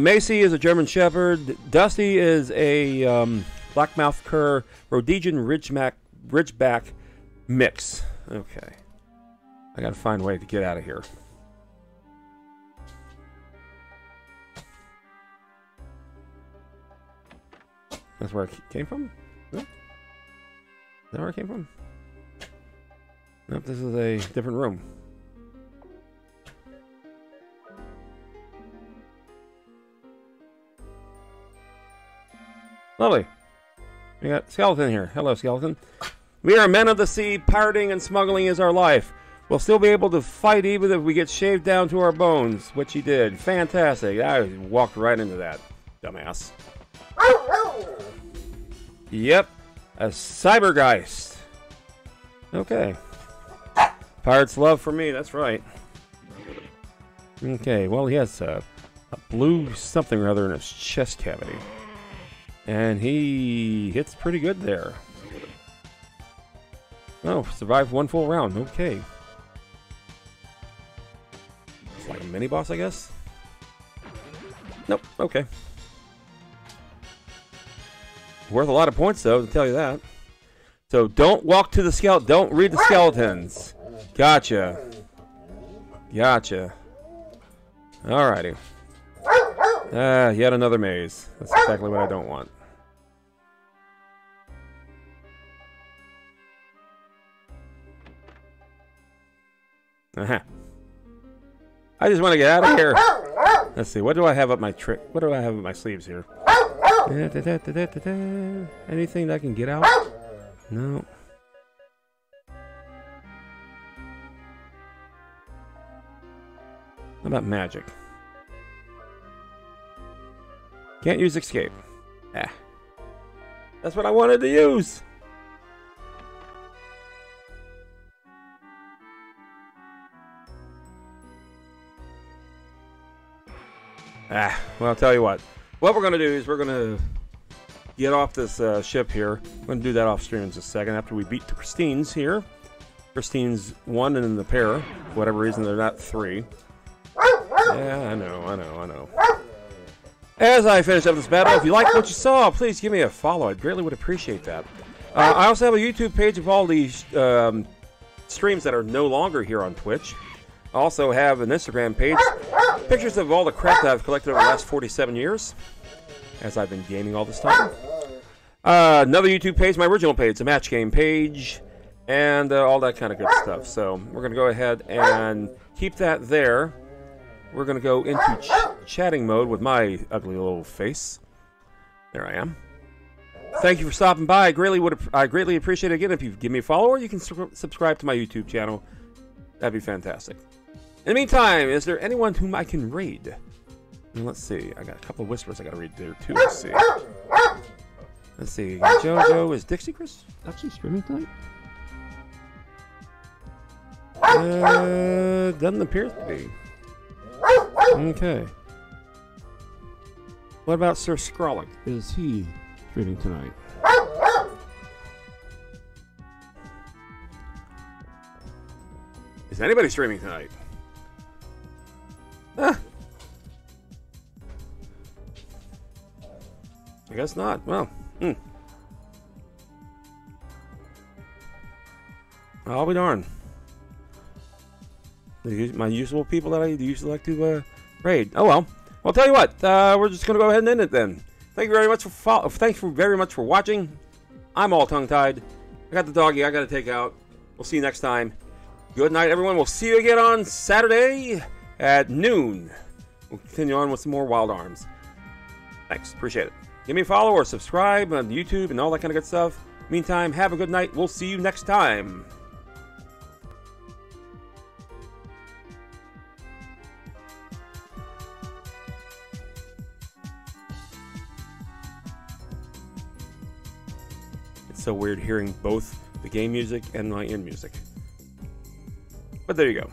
Macy is a German Shepherd. Dusty is a Blackmouth Cur Rhodesian Ridgeback mix. Okay. I gotta find a way to get out of here. That's where I came from? No? Is that where I came from? Nope, this is a different room. Lovely. We got Skeleton here. Hello, Skeleton. We are men of the sea. Pirating and smuggling is our life. We'll still be able to fight even if we get shaved down to our bones, which he did. Fantastic. I walked right into that, dumbass. Yep. A Cybergeist. Okay. Pirates' love for me. That's right. Okay, well, he has a blue something or other in his chest cavity. And he hits pretty good there. Oh, survived one full round. Okay. It's like a mini-boss, I guess? Nope, okay. Worth a lot of points, though, to tell you that. So don't walk to the skeleton. Don't read the skeletons. Gotcha. Gotcha. Alrighty. Yet another maze. That's exactly what I don't want. I just want to get out of here. Let's see. What do I have up my trick? What do I have up my sleeves here? Anything that I can get out? No. How about magic? Can't use escape. That's what I wanted to use. Well, I'll tell you what. What we're going to do is we're going to get off this ship here. We're going to do that off stream in just a second after we beat the Pristines here. Pristines 1 and the pair. For whatever reason, they're not 3. Yeah, I know. As I finish up this battle, if you like what you saw, please give me a follow. I'd greatly would appreciate that. I also have a YouTube page of all these streams that are no longer here on Twitch. I also have an Instagram page. Pictures of all the crap that I've collected over the last 47 years, as I've been gaming all this time. Another YouTube page, my original page, the match game page, and all that kind of good stuff. So we're going to go ahead and keep that there. We're going to go into chatting mode with my ugly little face. There I am. Thank you for stopping by. I greatly appreciate it. Again, if you give me a follow or you can subscribe to my YouTube channel, that'd be fantastic. In the meantime, is there anyone whom I can raid? Let's see. I got a couple of whispers I got to read there too. Let's see. JoJo, is Dixie Chris actually streaming tonight? Doesn't appear to be. Okay. What about Sir Scrollick? Is he streaming tonight? Is anybody streaming tonight? I guess not. Well, I'll be darned. My usual people that I usually like to raid. Oh well. I'll tell you what. We're just gonna go ahead and end it then. Thank you very much for watching. I'm all tongue-tied. I got the doggy I gotta take out. We'll see you next time. Good night, everyone. We'll see you again on Saturday at noon. We'll continue on with some more Wild Arms. Thanks. Appreciate it. Give me a follow or subscribe on YouTube and all that kind of good stuff. Meantime, have a good night. We'll see you next time. It's so weird hearing both the game music and my in music. But there you go.